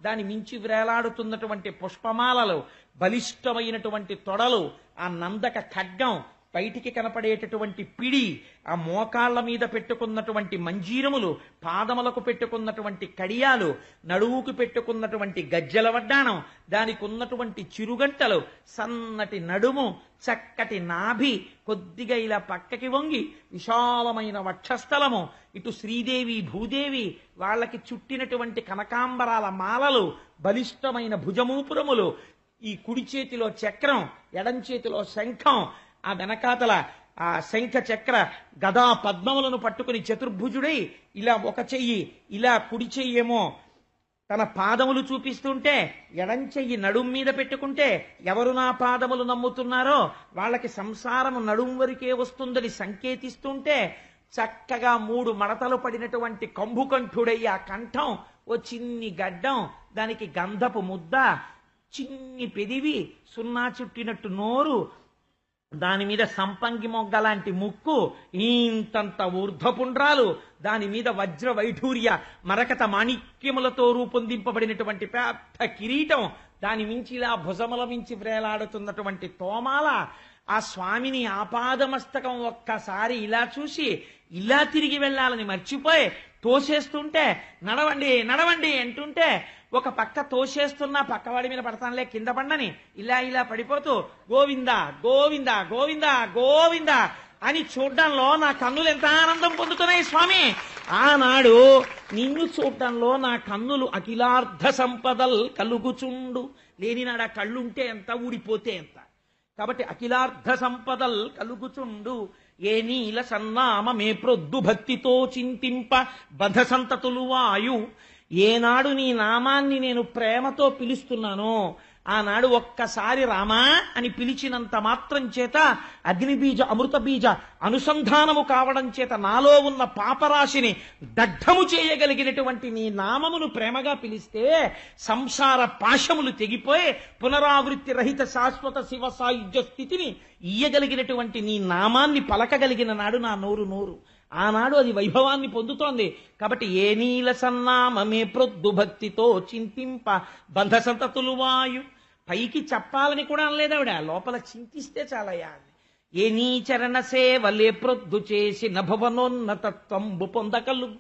దాని మించి వ్రేలాడుతున్నటువంటి పుష్పమాలలు, బలిష్టమైనటువంటి తొడలు, ఆ నందక ఖడ్గం, బయటికి కనపడేటటువంటి పిడి, ఆ మోకాళ్ల మీద పెట్టుకున్నటువంటి మంజీరములు, పాదములకు పెట్టుకున్నటువంటి కడియాలు, నడువుకు పెట్టుకున్నటువంటి గజ్జల వడ్డాణం, దానికి ఉన్నటువంటి చిరుగంటలు, సన్నటి నడుము, చక్కటి నాభి, కొద్దిగా ఇలా పక్కకి వంగి విశాలమైన వక్షస్థలము, ఇటు శ్రీదేవి భూదేవి వాళ్ళకి చుట్టినటువంటి కనకాంబరాల మాలలు, బలిష్టమైన భుజమూపురములు, ఈ కుడి చేతిలో చక్రం, ఎడం చేతిలో శంఖం, ఆ వెనకాతల ఆ శంఖ చక్ర గదా పద్మములను పట్టుకుని చతుర్భుజుడై ఇలా ఒక చెయ్యి, ఇలా కుడి చెయ్యేమో తన పాదములు చూపిస్తుంటే, ఎడం చెయ్యి నడుం మీద పెట్టుకుంటే ఎవరు నా పాదములు నమ్ముతున్నారో వాళ్ళకి సంసారము నడుం వరకే వస్తుందని సంకేతిస్తుంటే, చక్కగా 3 మడతలు పడినటువంటి కంభుకంఠుడై ఆ కంఠం, ఓ చిన్ని గడ్డం, దానికి గంధపు ముద్ద, చిన్ని పెదివి, సున్నా చుట్టినట్టు నోరు, దాని మీద సంపంగి మొగ్గ లాంటి ముక్కు, ఇంతంత ఊర్ధ్వపుండ్రాలు, దాని మీద వజ్ర వైఢూర్య మరకత మాణిక్యములతో రూపొందింపబడినటువంటి పెద్ద కిరీటం, దాని మించి ఇలా భుజముల మించి వ్రేలాడుతున్నటువంటి తోమాల, ఆ స్వామిని ఆపాదమస్తకం ఒక్కసారి ఇలా చూసి ఇలా తిరిగి వెళ్ళాలని మర్చిపోయి తోసేస్తుంటే, నడవండి నడవండి అంటుంటే, ఒక పక్క తోసేస్తున్నా పక్కవాడి మీద పడతానులే కింద పండని, ఇలా ఇలా పడిపోతూ గోవింద గోవింద గోవింద గోవింద అని చూడ్డంలో నా కన్నులు ఎంత ఆనందం పొందుతున్నాయి స్వామి. ఆనాడు నిన్ను చూడ్డంలో నా కన్నులు అఖిలార్థ సంపదల్ కలుగుచుండు. లేనినాడు ఆ కళ్ళుంటే ఎంత, ఊడిపోతే ఎంత. కాబట్టి అఖిలార్థ సంపదల్ కలుగుచుండు, ఏ నీల సన్నామమే ప్రొద్దు భక్తితో చింతింప బధ సంతతులు వాయు. ఏనాడు నీ నామాన్ని నేను ప్రేమతో పిలుస్తున్నానో ఆనాడు ఒక్కసారి రామా అని పిలిచినంత మాత్రం చేత అగ్నిబీజ అమృత బీజ అనుసంధానము కావడం చేత నాలో ఉన్న పాపరాశిని దగ్ధము చేయగలిగినటువంటి నీ నామమును ప్రేమగా పిలిస్తే సంసార పాశములు తెగిపోయి పునరావృత్తి రహిత శాశ్వత శివ సాయుధ్య స్థితిని ఇయ్యగలిగినటువంటి నీ నామాన్ని పలకగలిగిన నాడు నా నోరు ఆనాడు అది వైభవాన్ని పొందుతోంది. కాబట్టి ఏ నీల సన్నామమే ప్రొద్దు భక్తితో చింతింప బంధ సంతతులు వాయు. పైకి చెప్పాలని కూడా అనలేదావిడ, లోపల చింతిస్తే చాలయ్యా. ఏ నీ చరణ సేవలే ప్రొద్దు చేసి నభవనోన్నతత్వంబు పొందకలుగు.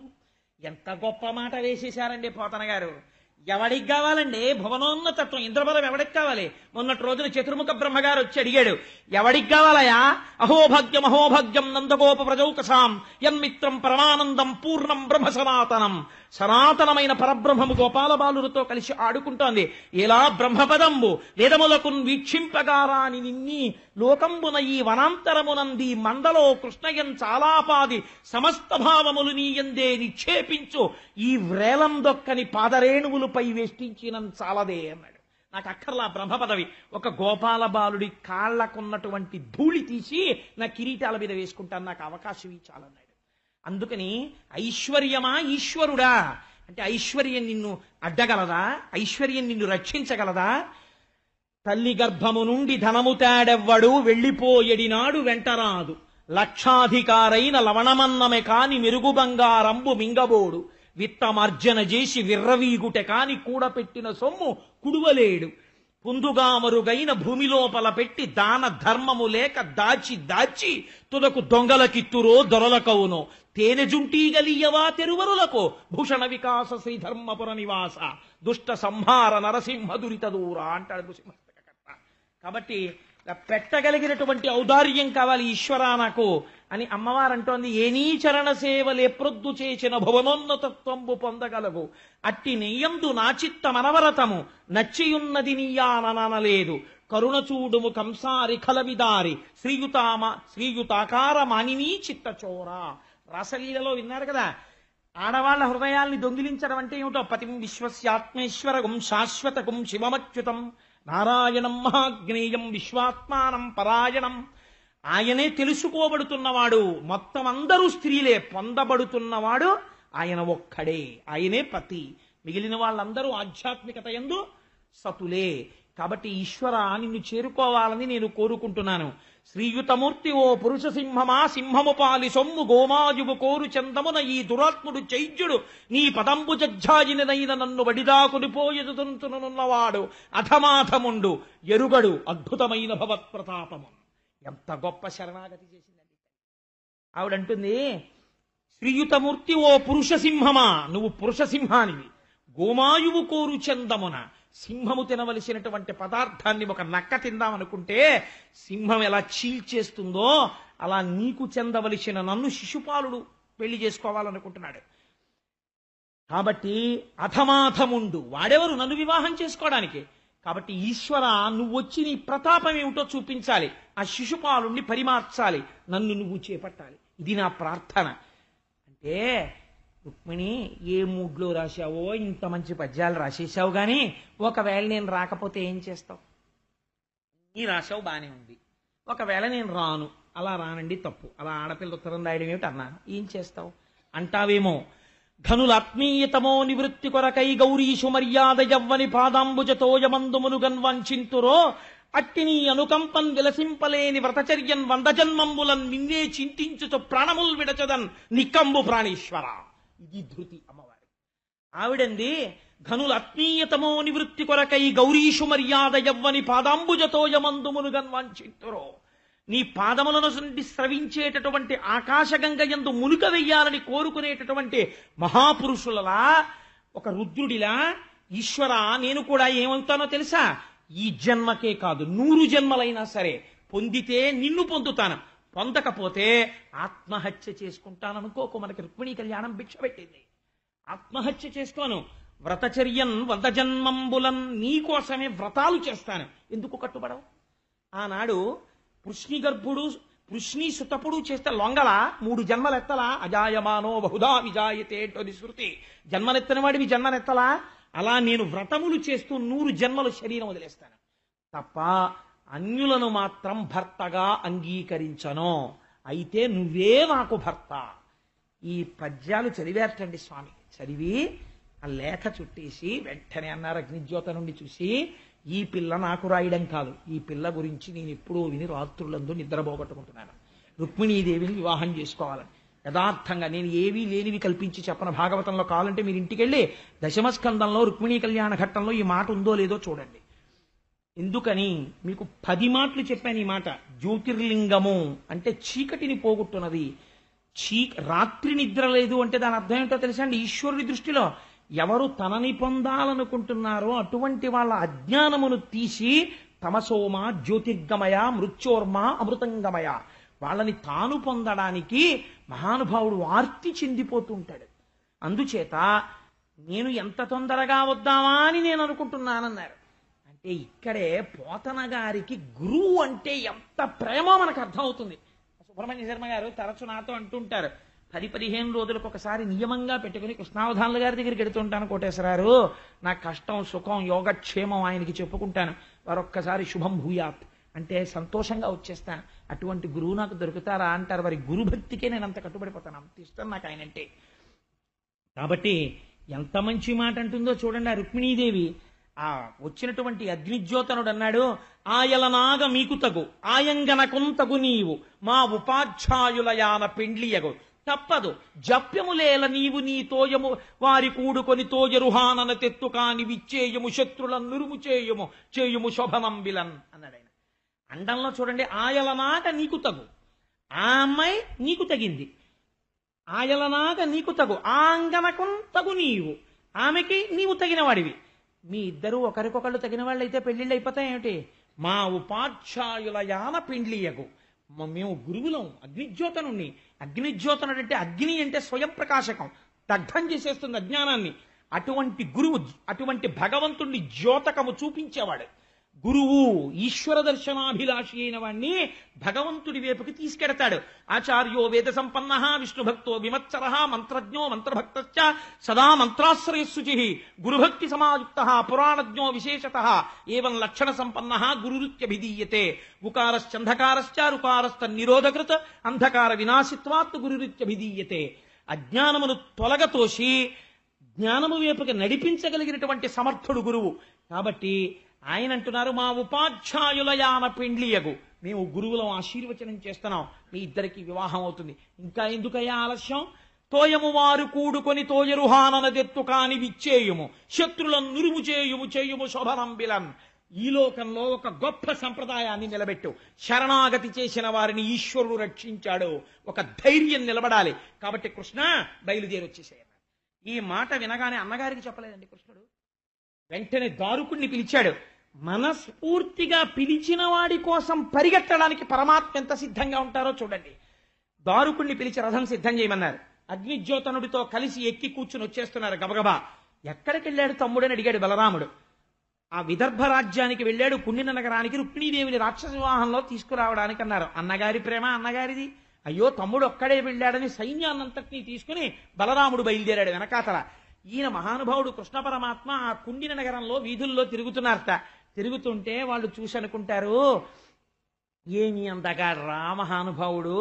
ఎంత గొప్ప మాట వేసేశారండి పోతన గారు. ఎవడికి కావాలండి భువనోన్నతత్వం, ఇంద్రబలం ఎవడికి కావాలి? మొన్నటి రోజున చతుర్ముఖ బ్రహ్మగారు వచ్చి అడిగాడు, ఎవడికి కావాలయా? అహోభాగ్యం నందగోప ప్రజౌకసాం యన్మిత్రం పరమానందం పూర్ణం బ్రహ్మ సనాతనం. సనాతనమైన పరబ్రహ్మము గోపాల బాలులతో కలిసి ఆడుకుంటోంది. ఎలా బ్రహ్మపదంబు వేదములకున్ వీక్షింపగారాని నిన్ని లోకంబున ఈ వనాంతరమునంది మందలో కృష్ణయన్ చాలాపాది సమస్త భావములు నీయందే నిక్షేపించు ఈ వ్రేలం దొక్కని పాదరేణువులపై వేష్టించిన చాలదే అన్నాడు. నాకు అక్కర్లా బ్రహ్మ పదవి, ఒక గోపాల బాలుడి కాళ్లకున్నటువంటి ధూళి తీసి నా కిరీటాల మీద వేసుకుంటాను, నాకు అవకాశం ఇచ్చాలన్నాడు. అందుకని ఐశ్వర్యమా ఈశ్వరుడా అంటే ఐశ్వర్యం నిన్ను అడ్డగలదా? ఐశ్వర్యం నిన్ను రక్షించగలదా? తల్లి గర్భము నుండి ధనము తేడెవ్వడు వెళ్ళిపోయడినాడు వెంటరాదు, లక్షాధికారైన లవణమన్నమే కాని మెరుగు బంగారంబు మింగబోడు, విత్తమార్జన చేసి విర్రవీగుటె కాని కూడపెట్టిన సొమ్ము కుడువలేడు, పుందుగా మరుగైన భూమి లోపల పెట్టి దాన ధర్మము లేక దాచి దాచి తుదకు దొంగలకిత్తురో దొరలకవునో, తేనె జుంటీగలియవా తెరువరులకు భూషణ వికాస శ్రీధర్మపుర నివాస దుష్ట సంహార నరసింహ దురిత దూర అంటాడు నృసింహకర్త. కాబట్టి పెట్టగలిగినటువంటి ఔదార్యం కావాలి ఈశ్వరా నాకు అని అమ్మవారు అంటోంది. ఏనీ చరణ సేవలు ఎప్రొద్దు చేసిన భువనోన్నతత్వంబు పొందగలవు, అట్టి నెయ్యందు నా చిత్త మనవరతము నచ్చియున్నది నీయాననలేదు, కరుణ చూడుము కంసారి కలవిదారి శ్రీయుతాకార మానినీ చిత్తచోర. రాసలీలలో విన్నారు కదా, ఆడవాళ్ల హృదయాల్ని దొంగిలించడం అంటే ఏమిటో. పతిం విశ్వస్యాత్మేశ్వరగుం శాశ్వతగుం శివమచ్యుతం నారాయణం మహాజ్ఞేయం విశ్వాత్మానం పరాయణం. ఆయనే తెలుసుకోబడుతున్నవాడు, మొత్తం అందరూ స్త్రీలే, పొందబడుతున్నవాడు ఆయన ఒక్కడే, ఆయనే పతి. మిగిలిన వాళ్ళందరూ ఆధ్యాత్మికత యందు సతులే. కాబట్టి ఈశ్వర నిన్ను చేరుకోవాలని నేను కోరుకుంటున్నాను. శ్రీయుతమూర్తి ఓ పురుష సింహమా సింహము పాలి సొమ్ము గోమాయువు కోరు చందమున ఈ దురాత్ముడు చైద్యుడు నీ పదంబు జజ్జాజినదైన నన్ను వడిదాకునిపోయెదుతున్నవాడు అధమాధముండు ఎరుగడు అద్భుతమైన భవత్ప్రతాపము. ఎంత గొప్ప శరణాగతి చేసిందండి ఆవిడంటుంది. శ్రీయుతమూర్తి ఓ పురుష సింహమా, నువ్వు పురుష సింహానివి. గోమాయువు కోరు చందమున, సింహము తినవలసినటువంటి పదార్థాన్ని ఒక నక్క తిందామనుకుంటే సింహం ఎలా చీల్చేస్తుందో అలా నీకు చెందవలసిన నన్ను శిశుపాలుడు పెళ్లి చేసుకోవాలనుకుంటున్నాడు. కాబట్టి అధమాధముండు, వాడెవరు నన్ను వివాహం చేసుకోవడానికి? కాబట్టి ఈశ్వర నువ్వు వచ్చి నీ ప్రతాపం ఏమిటో చూపించాలి, ఆ శిశుపాలుణ్ణి పరిమార్చాలి, నన్ను నువ్వు చేపట్టాలి. ఇది నా ప్రార్థన. అంటే రుక్మిణి ఏ మూడ్లో రాశావో ఇంత మంచి పద్యాలు రాసేసావు, కానీ ఒకవేళ నేను రాకపోతే ఏం చేస్తావు? నీ రాశావు బానే ఉంది, ఒకవేళ నేను రాను, అలా రానండి తప్పు, అలా ఆడపిల్ల ఉత్తరం రాయడం ఏమిటి అన్నాను, ఏం చేస్తావు అంటావేమో. ఘనులాత్మీయతమో నివృత్తి కొరకై గౌరీషు మర్యాద యవ్వని పాదాంబుజతోయమందుమును గన్వంచింతురో, అట్టి నీ అనుకంపన్ విలసింపలేని వ్రతచర్యన్ వంద జన్మంబులన్ నిన్నే చింతించుతూ ప్రాణముల్ విడచదన్ నికంబు ప్రాణేశ్వర. ఇది ధృతి అమ్మవారి. ఆవిడంది ఘనుల ఆత్మీయతమో నివృత్తి కొరకై గౌరీషు మర్యాద యవ్వని పాదాంబుజతోయమందుమును గన్వంచింతురో. నీ పాదములను నుండి స్రవించేటటువంటి ఆకాశగంగ యందు మునుక వెయ్యాలని కోరుకునేటటువంటి మహాపురుషులలా, ఒక రుద్రుడిలా ఈశ్వర నేను కూడా ఏమవుతానో తెలుసా? ఈ జన్మకే కాదు 100 జన్మలైనా సరే పొందితే నిన్ను పొందుతాను, పొందకపోతే ఆత్మహత్య చేసుకుంటాననుకోకు. మనకి రుక్మిణీ కళ్యాణం భిక్ష పెట్టింది. ఆత్మహత్య చేసుకోను. వ్రతచర్యన్ 100 జన్మంబులన్, నీకోసమే వ్రతాలు చేస్తాను. ఎందుకు కట్టుబడవు? ఆనాడు పృష్ణి గర్భుడు పృష్ణి సుతపుడు చేస్తే లొంగల 3 జన్మలెత్తలా? అజాయమానో బహుదా విజాయతే అంటోది శృతి. జన్మనెత్తని వాడివి జన్మనెత్తలా? అలా నేను వ్రతములు చేస్తూ 100 జన్మలు శరీరం వదిలేస్తాను తప్ప అన్యులను మాత్రం భర్తగా అంగీకరించను. అయితే నువ్వే నాకు భర్త. ఈ పద్యాలు చదివేటండి స్వామి. చదివి ఆ లేఖ చుట్టేసి వెంటనే అన్నారు అగ్నిజ్యోత నుండి చూసి, ఈ పిల్ల నాకు రాయడం కాదు, ఈ పిల్ల గురించి నేను ఎప్పుడూ విని రాత్రులందు నిద్రపోగొట్టుకుంటున్నాను. రుక్మిణీదేవిని వివాహం చేసుకోవాలని యథార్థంగా నేను ఏవీ లేనివి కల్పించి చెప్పను. భాగవతంలో కావాలంటే మీరు ఇంటికెళ్ళి దశమస్కందంలో రుక్మిణీ కళ్యాణ ఘట్టంలో ఈ మాట ఉందో లేదో చూడండి. ఎందుకని మీకు 10 మాటలు చెప్పాను ఈ మాట. జ్యోతిర్లింగము అంటే చీకటిని పోగొట్టున్నది. రాత్రి నిద్ర లేదు అంటే దాని అర్థం ఏంటో తెలుసా అండి? ఈశ్వరుడి దృష్టిలో ఎవరు తనని పొందాలనుకుంటున్నారో అటువంటి వాళ్ళ అజ్ఞానమును తీసి తమసోమ జ్యోతిర్గమయ మృత్యోర్మ అమృతంగమయ, వాళ్ళని తాను పొందడానికి మహానుభావుడు ఆర్తి చెందిపోతుంటాడు. అందుచేత నేను ఎంత తొందరగా వద్దామా అని నేను అనుకుంటున్నానన్నారు. అంటే ఇక్కడే పోతన గారికి గురువు అంటే ఎంత ప్రేమో మనకు అర్థమవుతుంది. సుబ్రహ్మణ్య శర్మ గారు తరచు నాతో అంటుంటారు, 10-15 రోజులకు ఒకసారి నియమంగా పెట్టుకుని కృష్ణావధానుల గారి దగ్గరికి వెడుతుంటాను కోటేశ్వరారు, నా కష్టం సుఖం యోగక్షేమం ఆయనకి చెప్పుకుంటాను, వారొక్కసారి శుభం భూయాత్ అంటే సంతోషంగా వచ్చేస్తాను. అటువంటి గురువు నాకు దొరుకుతారా అంటారు. వారి గురుభక్తికే నేను అంత కట్టుబడిపోతాను, అంత ఇష్టం నాకు ఆయన అంటే. కాబట్టి ఎంత మంచి మాట అంటుందో చూడండి. ఆ రుక్మిణీదేవి ఆ వచ్చినటువంటి అగ్నిజ్యోతనుడు అన్నాడు, ఆయలనాగ మీకు తగు ఆయంగనకుంతగు నీవు మా ఉపాధ్యాయులయాన పెండ్లియగు తప్పదు జప్యములేల నీవు నీ తోయము వారి కూడుకొని తోయరుహానన తెత్తు కాని విచ్చేయము శత్రులను నురుము చేయుము శోభనంబిలన్ అన్నాడు ఆయన. అండంలో చూడండి, ఆయలనాగ నీకు తగు, ఆ అమ్మాయి నీకు తగింది. ఆయలనాగ నీకు తగు ఆంగనకుం తగు నీవు, ఆమెకి నీవు తగిన వాడివి. మీ ఇద్దరు ఒకరికొకళ్ళు తగిన వాళ్ళు అయితే పెళ్లిళ్ళు అయిపోతాయి ఏమిటి? మా ఉపాధ్యాయుల యాన పెండ్లియగు, మేము గురువులం. అగ్నిజ్యోతనుణ్ణి. అగ్నిజ్యోతనుడు అంటే అగ్ని అంటే స్వయం ప్రకాశకం, దగ్ధం చేసేస్తుంది అజ్ఞానాన్ని. అటువంటి గురువు, అటువంటి భగవంతుణ్ణి ద్యోతకము చూపించేవాడు గురువు. ఈశ్వర దర్శనాభిలాషి అయిన వాణ్ణి భగవంతుడి వైపుకి తీసుకెడతాడు. ఆచార్యో వేద సంపన్న విష్ణుభక్తో విమత్సర మంత్రజ్ఞో మంత్రభక్త సదా మంత్రాశ్రయశుచి గురుభక్తి సమాయుక్త పురాణజ్ఞో విశేషత ఏవం లక్షణ సంపన్న గురురిత్యభిధీయతే. ఉకారశ్చంధకారశ్చ రుకారస్థ నిరోధకృత అంధకార వినాశిత్వాత్ గురురిత్యభిధీయతే. అజ్ఞానమును తొలగతోసి జ్ఞానము వైపుకి నడిపించగలిగినటువంటి సమర్థుడు గురువు. కాబట్టి ఆయన అంటున్నారు, మా ఉపాధ్యాయుల యాన పెండ్లియగు, మేము గురువులం ఆశీర్వచనం చేస్తున్నాం, మీ ఇద్దరికి వివాహం అవుతుంది. ఇంకా ఎందుకయ్యా ఆలస్యం? తోయము వారు కూడుకొని తోయరుహాననదెత్తు కాని విచ్చేయుము శత్రులను నురుము చేయుము శోభనంబిలన్. ఈ లోకంలో ఒక గొప్ప సంప్రదాయాన్ని నిలబెట్టు. శరణాగతి చేసిన వారిని ఈశ్వరుడు రక్షించాడు. ఒక ధైర్యం నిలబడాలి. కాబట్టి కృష్ణ బయలుదేరి వచ్చేసేయన్నారు. ఈ మాట వినగానే అన్నగారికి చెప్పలేదండి కృష్ణుడు. వెంటనే దారుకుణ్ణి పిలిచాడు. మనస్ఫూర్తిగా పిలిచిన వాడి కోసం పరిగెత్తడానికి పరమాత్మ ఎంత సిద్ధంగా ఉంటారో చూడండి. దారుకుణ్ణి పిలిచి రథం సిద్ధం చేయమన్నారు. అగ్నిజ్యోతనుడితో కలిసి ఎక్కి కూర్చుని వచ్చేస్తున్నారు గబగబా. ఎక్కడికి వెళ్ళాడు తమ్ముడని అడిగాడు బలరాముడు. ఆ విదర్భ రాజ్యానికి వెళ్ళాడు, పుణ్యన నగరానికి రుక్మిణీదేవిని రాక్షస వివాహంలో తీసుకురావడానికి అన్నారు. అన్నగారి ప్రేమ అన్నగారిది. అయ్యో తమ్ముడు ఒక్కడే వెళ్ళాడని సైన్యాన్నంతటినీ తీసుకుని బలరాముడు బయలుదేరాడు వెనకాతల. ఈయన మహానుభావుడు కృష్ణ పరమాత్మ ఆ కుండిన నగరంలో వీధుల్లో తిరుగుతున్నారట. తిరుగుతుంటే వాళ్ళు చూసి అనుకుంటారు, ఏమి అందగాడు రా మహానుభావుడు,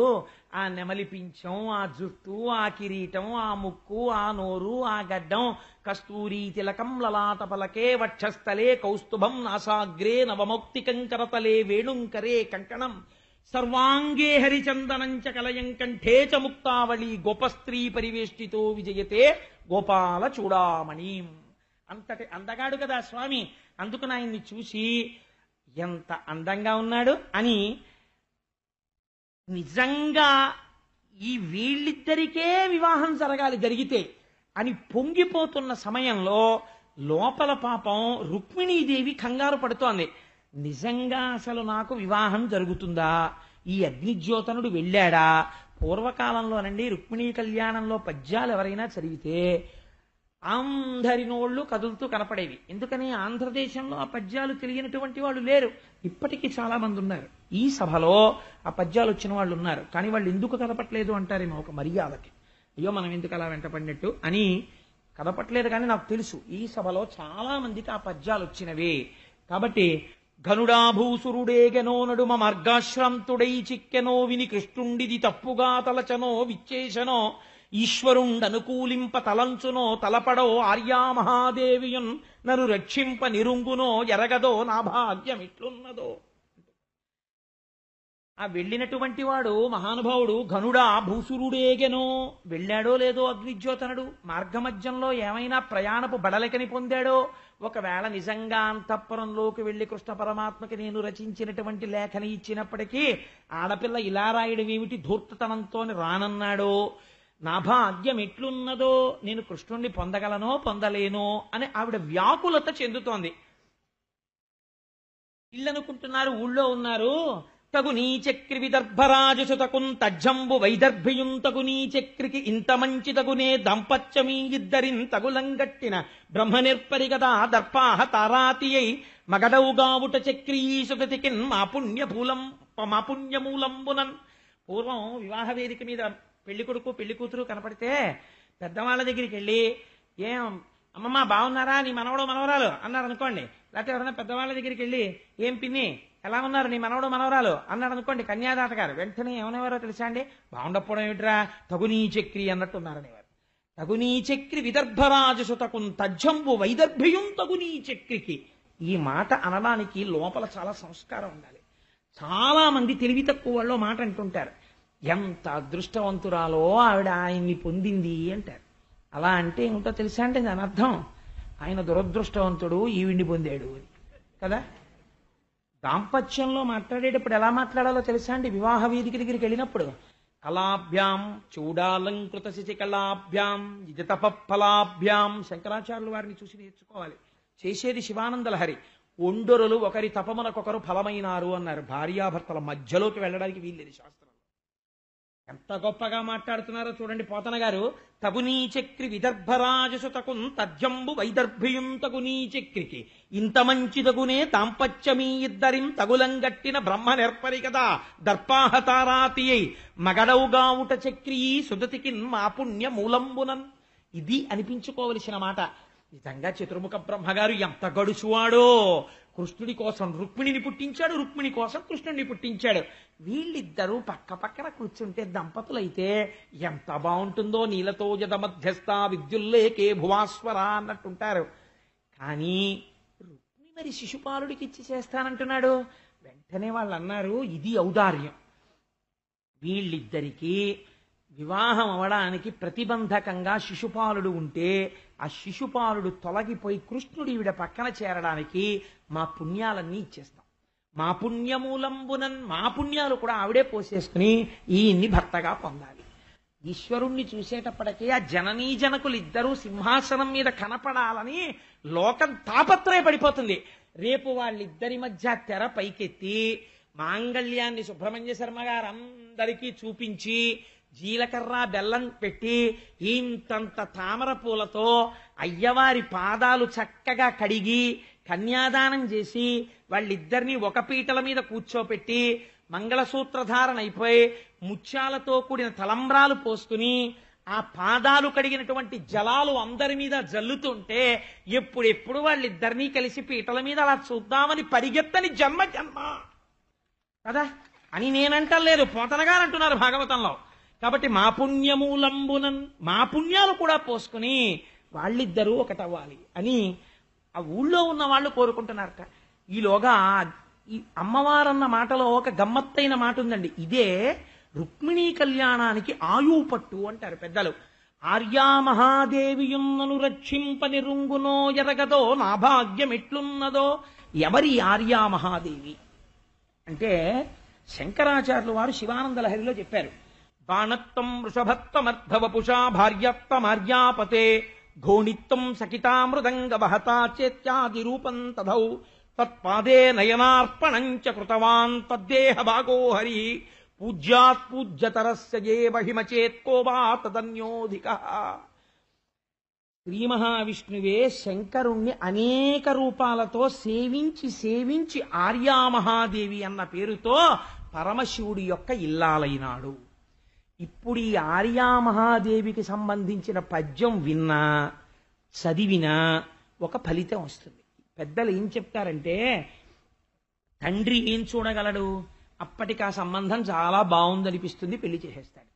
ఆ నెమలి పించం, ఆ జుట్టు, ఆ కిరీటం, ఆ ముక్కు, ఆ నోరు, ఆ గడ్డం, కస్తూరి తిలకం లలాట పలకే వక్షస్థలే కౌస్తుభం నాసాగ్రే నవమౌక్తికం కరతలే వేణుంకరే కంకణం సర్వాంగే హరిచందనంచ కలయం కంఠే చ ముక్తావళి గోపస్త్రీ పరివేష్టితో విజయతే గోపాల చూడామణి. అంతటి అందగాడు కదా స్వామి. అందుకని ఆయన్ని చూసి ఎంత అందంగా ఉన్నాడు అని నిజంగా ఈ వీళ్ళిద్దరికే వివాహం జరిగితే అని పొంగిపోతున్న సమయంలో లోపల పాపం రుక్మిణీదేవి కంగారు పడుతోంది. నిజంగా అసలు నాకు వివాహం జరుగుతుందా? ఈ అగ్నిజ్యోతనుడు వెళ్ళాడా? పూర్వకాలంలోనండి రుక్మిణీ కళ్యాణంలో పద్యాలు ఎవరైనా చదివితే అందరి నోళ్లు కదులుతూ కనపడేవి. ఎందుకని ఆంధ్రదేశంలో ఆ పద్యాలు తెలియనటువంటి వాళ్ళు లేరు. ఇప్పటికీ చాలా మంది ఉన్నారు. ఈ సభలో ఆ పద్యాలు వచ్చిన వాళ్ళు ఉన్నారు. కానీ వాళ్ళు ఎందుకు కదపట్లేదు అంటారేమో ఒక మర్యాదకి. అయ్యో మనం ఎందుకు అలా వెంటపడినట్టు అని కదపట్లేదు. కానీ నాకు తెలుసు ఈ సభలో చాలా మందికి ఆ పద్యాలు వచ్చినవి. కాబట్టి ఘనుడాభూసురుడేగెనో నడుమ మార్గాశ్రాంతుడై చిక్కెనో విని కృష్ణుండిది తప్పుగా తలచనో విచ్చేశనో ఈశ్వరుండనుకూలింప తలంచునో తలపడో ఆర్యామహాదేవియున్ నన్ను రక్షింప నిరుంగునో ఎరగదో నా భాగ్యం ఇట్లున్నదో. ఆ వెళ్ళినటువంటి వాడు మహానుభావుడు ఘనుడా భూసురుడేగెనో, వెళ్ళాడో లేదో అగ్నిజ్యోతనుడు, మార్గమధ్యంలో ఏమైనా ప్రయాణపు బడలికని పొందాడో, ఒకవేళ నిజంగా అంతఃపురంలోకి వెళ్లి కృష్ణ పరమాత్మకి నేను రచించినటువంటి లేఖని ఇచ్చినప్పటికీ ఆడపిల్ల ఇలా రాయడం ఏమిటి ధూర్తతనంతో రానన్నాడో, నా భాగ్యం ఎట్లున్నదో, నేను కృష్ణుణ్ణి పొందగలనో పొందలేనో అని ఆవిడ వ్యాకులత చెందుతోంది. ఇల్లనుకుంటున్నారు, ఊళ్ళో ఉన్నారు. తగు నీ చక్రి విదర్భరాజసుతకున్ తజ్జంబు వైదర్భియుం తగు నీ చక్రికి ఇంత మంచి తగునే దాంపత్యమీ ఇద్దరిన్ తగులంగట్టిన బ్రహ్మ నిర్పరి కదా దర్పాహ తారాతియై మగడవుగావుట చక్రీ సుగతికిన్ మా పుణ్యమూలంబునన్. పూర్వం వివాహ వేదిక మీద పెళ్లి కొడుకు పెళ్లి కూతురు కనపడితే పెద్దవాళ్ళ దగ్గరికి వెళ్ళి, ఏం అమ్మమ్మ బాగున్నారా నీ మనవడు మనవరాలు అన్నారు అనుకోండి. లేకపోతే ఎవరైనా పెద్దవాళ్ళ దగ్గరికి వెళ్ళి, ఏం పిన్ని ఎలా ఉన్నారు నీ మనవడు మనవరాలు అన్నాడు అనుకోండి, కన్యాదాత గారు వెంటనే ఏమనేవారో తెలుసా అండి? బాగుండకపోవడం ఏమిట్రా, తగునీ చక్రి అన్నట్టు ఉన్నారనేవారు. తగునీ చక్రి విదర్భరాజసుతకున్ తజ్జంబు వైదర్భియుం తగునీ చక్రికి. ఈ మాట అనడానికి లోపల చాలా సంస్కారం ఉండాలి. చాలా మంది తెలివి తక్కువ వాళ్ళు మాట అంటుంటారు, ఎంత అదృష్టవంతురాలో ఆవిడ ఆయన్ని పొందింది అంటారు. అలా అంటే ఏమిటో తెలుసా అంటే దాని అర్థం ఆయన దురదృష్టవంతుడు ఈవిడ్ని పొందాడు అని కదా. దాంపత్యంలో మాట్లాడేటప్పుడు ఎలా మాట్లాడాలో తెలుసా అండి? వివాహ వేదిక దగ్గరికి వెళ్ళినప్పుడు కళాభ్యాం చూడాలంకృత శిశికళాభ్యాం ఇజతపఫలాభ్యాం, శంకరాచార్యుల వారిని చూసి నేర్చుకోవాలి. చేసేది శివానంద లహరి. ఒండొరలు ఒకరి తపమునకొకరు ఫలమైనారు అన్నారు. భార్యాభర్తల మధ్యలోకి వెళ్ళడానికి వీల్లేదు శాస్త్రంలో. ఎంత గొప్పగా మాట్లాడుతున్నారో చూడండి పోతన గారు. తగునీ చక్రి విదర్భరాజసుతకున్ తజ్జంబు వైదర్భియుం తగునీ చక్రికి ఇంత మంచి తగునే దాంపత్యమీ ఇద్దరిం తగులంగట్టిన బ్రహ్మ నెర్పరి కదా దర్పాహతారాతియై మగడవుగావుట చక్రీ సుదతికిన్ మా పుణ్య మూలంబునన్. ఇది అనిపించుకోవలసిన మాట. నిజంగా చతుర్ముఖ బ్రహ్మగారు ఎంత గడుచువాడో. కృష్ణుడి కోసం రుక్మిణిని పుట్టించాడు, రుక్మిణి కోసం కృష్ణుడిని పుట్టించాడు. వీళ్ళిద్దరూ పక్క పక్కన కూర్చుంటే దంపతులైతే ఎంత బాగుంటుందో. నీలతో జద మధ్యస్థ విద్యుల్లేకే భువాస్వర అన్నట్టుంటారు. కానీ రుక్మిణి మరి శిశుపాలుడికి ఇచ్చి చేస్తానంటున్నాడు. వెంటనే వాళ్ళు అన్నారు, ఇది ఔదార్యం. వీళ్ళిద్దరికీ వివాహం అవడానికి ప్రతిబంధకంగా శిశుపాలుడు ఉంటే ఆ శిశుపాలుడు తొలగిపోయి కృష్ణుడి ఈవిడ పక్కన చేరడానికి మా పుణ్యాలన్నీ ఇచ్చేస్తాం. మా పుణ్యమూలంబునన్, మా పుణ్యాలు కూడా ఆవిడే పోసేసుకుని ఈయన్ని భర్తగా పొందాలి. ఈశ్వరుణ్ణి చూసేటప్పటికీ ఆ జననీ జనకులు ఇద్దరూ సింహాసనం మీద కనపడాలని లోకం తాపత్రయపడిపోతుంది. రేపు వాళ్ళిద్దరి మధ్య తెర పైకెత్తి మాంగళ్యాన్ని సుబ్రహ్మణ్య శర్మ గారు అందరికీ చూపించి జీలకర్ర బెల్లం పెట్టి ఇంతంత తామర పూలతో అయ్యవారి పాదాలు చక్కగా కడిగి కన్యాదానం చేసి వాళ్ళిద్దరినీ ఒక పీటల మీద కూర్చోపెట్టి మంగళసూత్రధారణ అయిపోయి ముత్యాలతో కూడిన తలంబ్రాలు పోసుకుని ఆ పాదాలు కడిగినటువంటి జలాలు అందరి మీద జల్లుతుంటే ఎప్పుడెప్పుడు వాళ్ళిద్దరినీ కలిసి పీటల మీద అలా చూద్దామని పరిగెత్తని జన్మ జన్మ కదా అని నేనంటలేదు, పోతనగారు అంటున్నారు భాగవతంలో. కాబట్టి మా పుణ్యమూలంబునన్, మా పుణ్యాలు కూడా పోసుకుని వాళ్ళిద్దరూ ఒకటవ్వాలి అని ఆ ఊళ్ళో ఉన్న వాళ్ళు కోరుకుంటున్నారట. ఈలోగా ఈ అమ్మవారన్న మాటలో ఒక గమ్మత్తైన మాట ఉందండి. ఇదే రుక్మిణీ కళ్యాణానికి ఆయువు పట్టు అంటారు పెద్దలు. ఆర్యామహాదేవియున్నను రక్షింపని రుంగునో ఎరగదో నా భాగ్యం ఎట్లున్నదో. ఎవరి ఆర్యామహాదేవి అంటే శంకరాచార్యులు వారు శివానంద లహరిలో చెప్పారు. బాణత్వం వృషభత్వమర్ధవపుషా భార్యత్వమార్యాపతే ఘోణిత్వం సకితా మృదంగ వహతా చేత్యాది రూపం తథౌ తత్పాదే నయనార్పణం చ కృతవాన్ తద్దేహ భాగో హరి పూజ్యాత్ పూజ్యతరస్య ఏ మహిమచేత్కో వా తదన్యోధికః. శ్రీ మహావిష్ణువే శంకరుణ్ణి అనేక రూపాలతో సేవించి సేవించి ఆర్యామహాదేవి అన్న పేరుతో పరమశివుడి యొక్క ఇల్లాలైనాడు. ఇప్పుడు ఈ ఆర్యామహాదేవికి సంబంధించిన పద్యం విన్నా చదివినా ఒక ఫలితం వస్తుంది. పెద్దలు ఏం చెప్తారంటే, తండ్రి ఏం చూడగలడు? అప్పటికి ఆ సంబంధం చాలా బాగుందనిపిస్తుంది, పెళ్లి చేసేస్తాడు.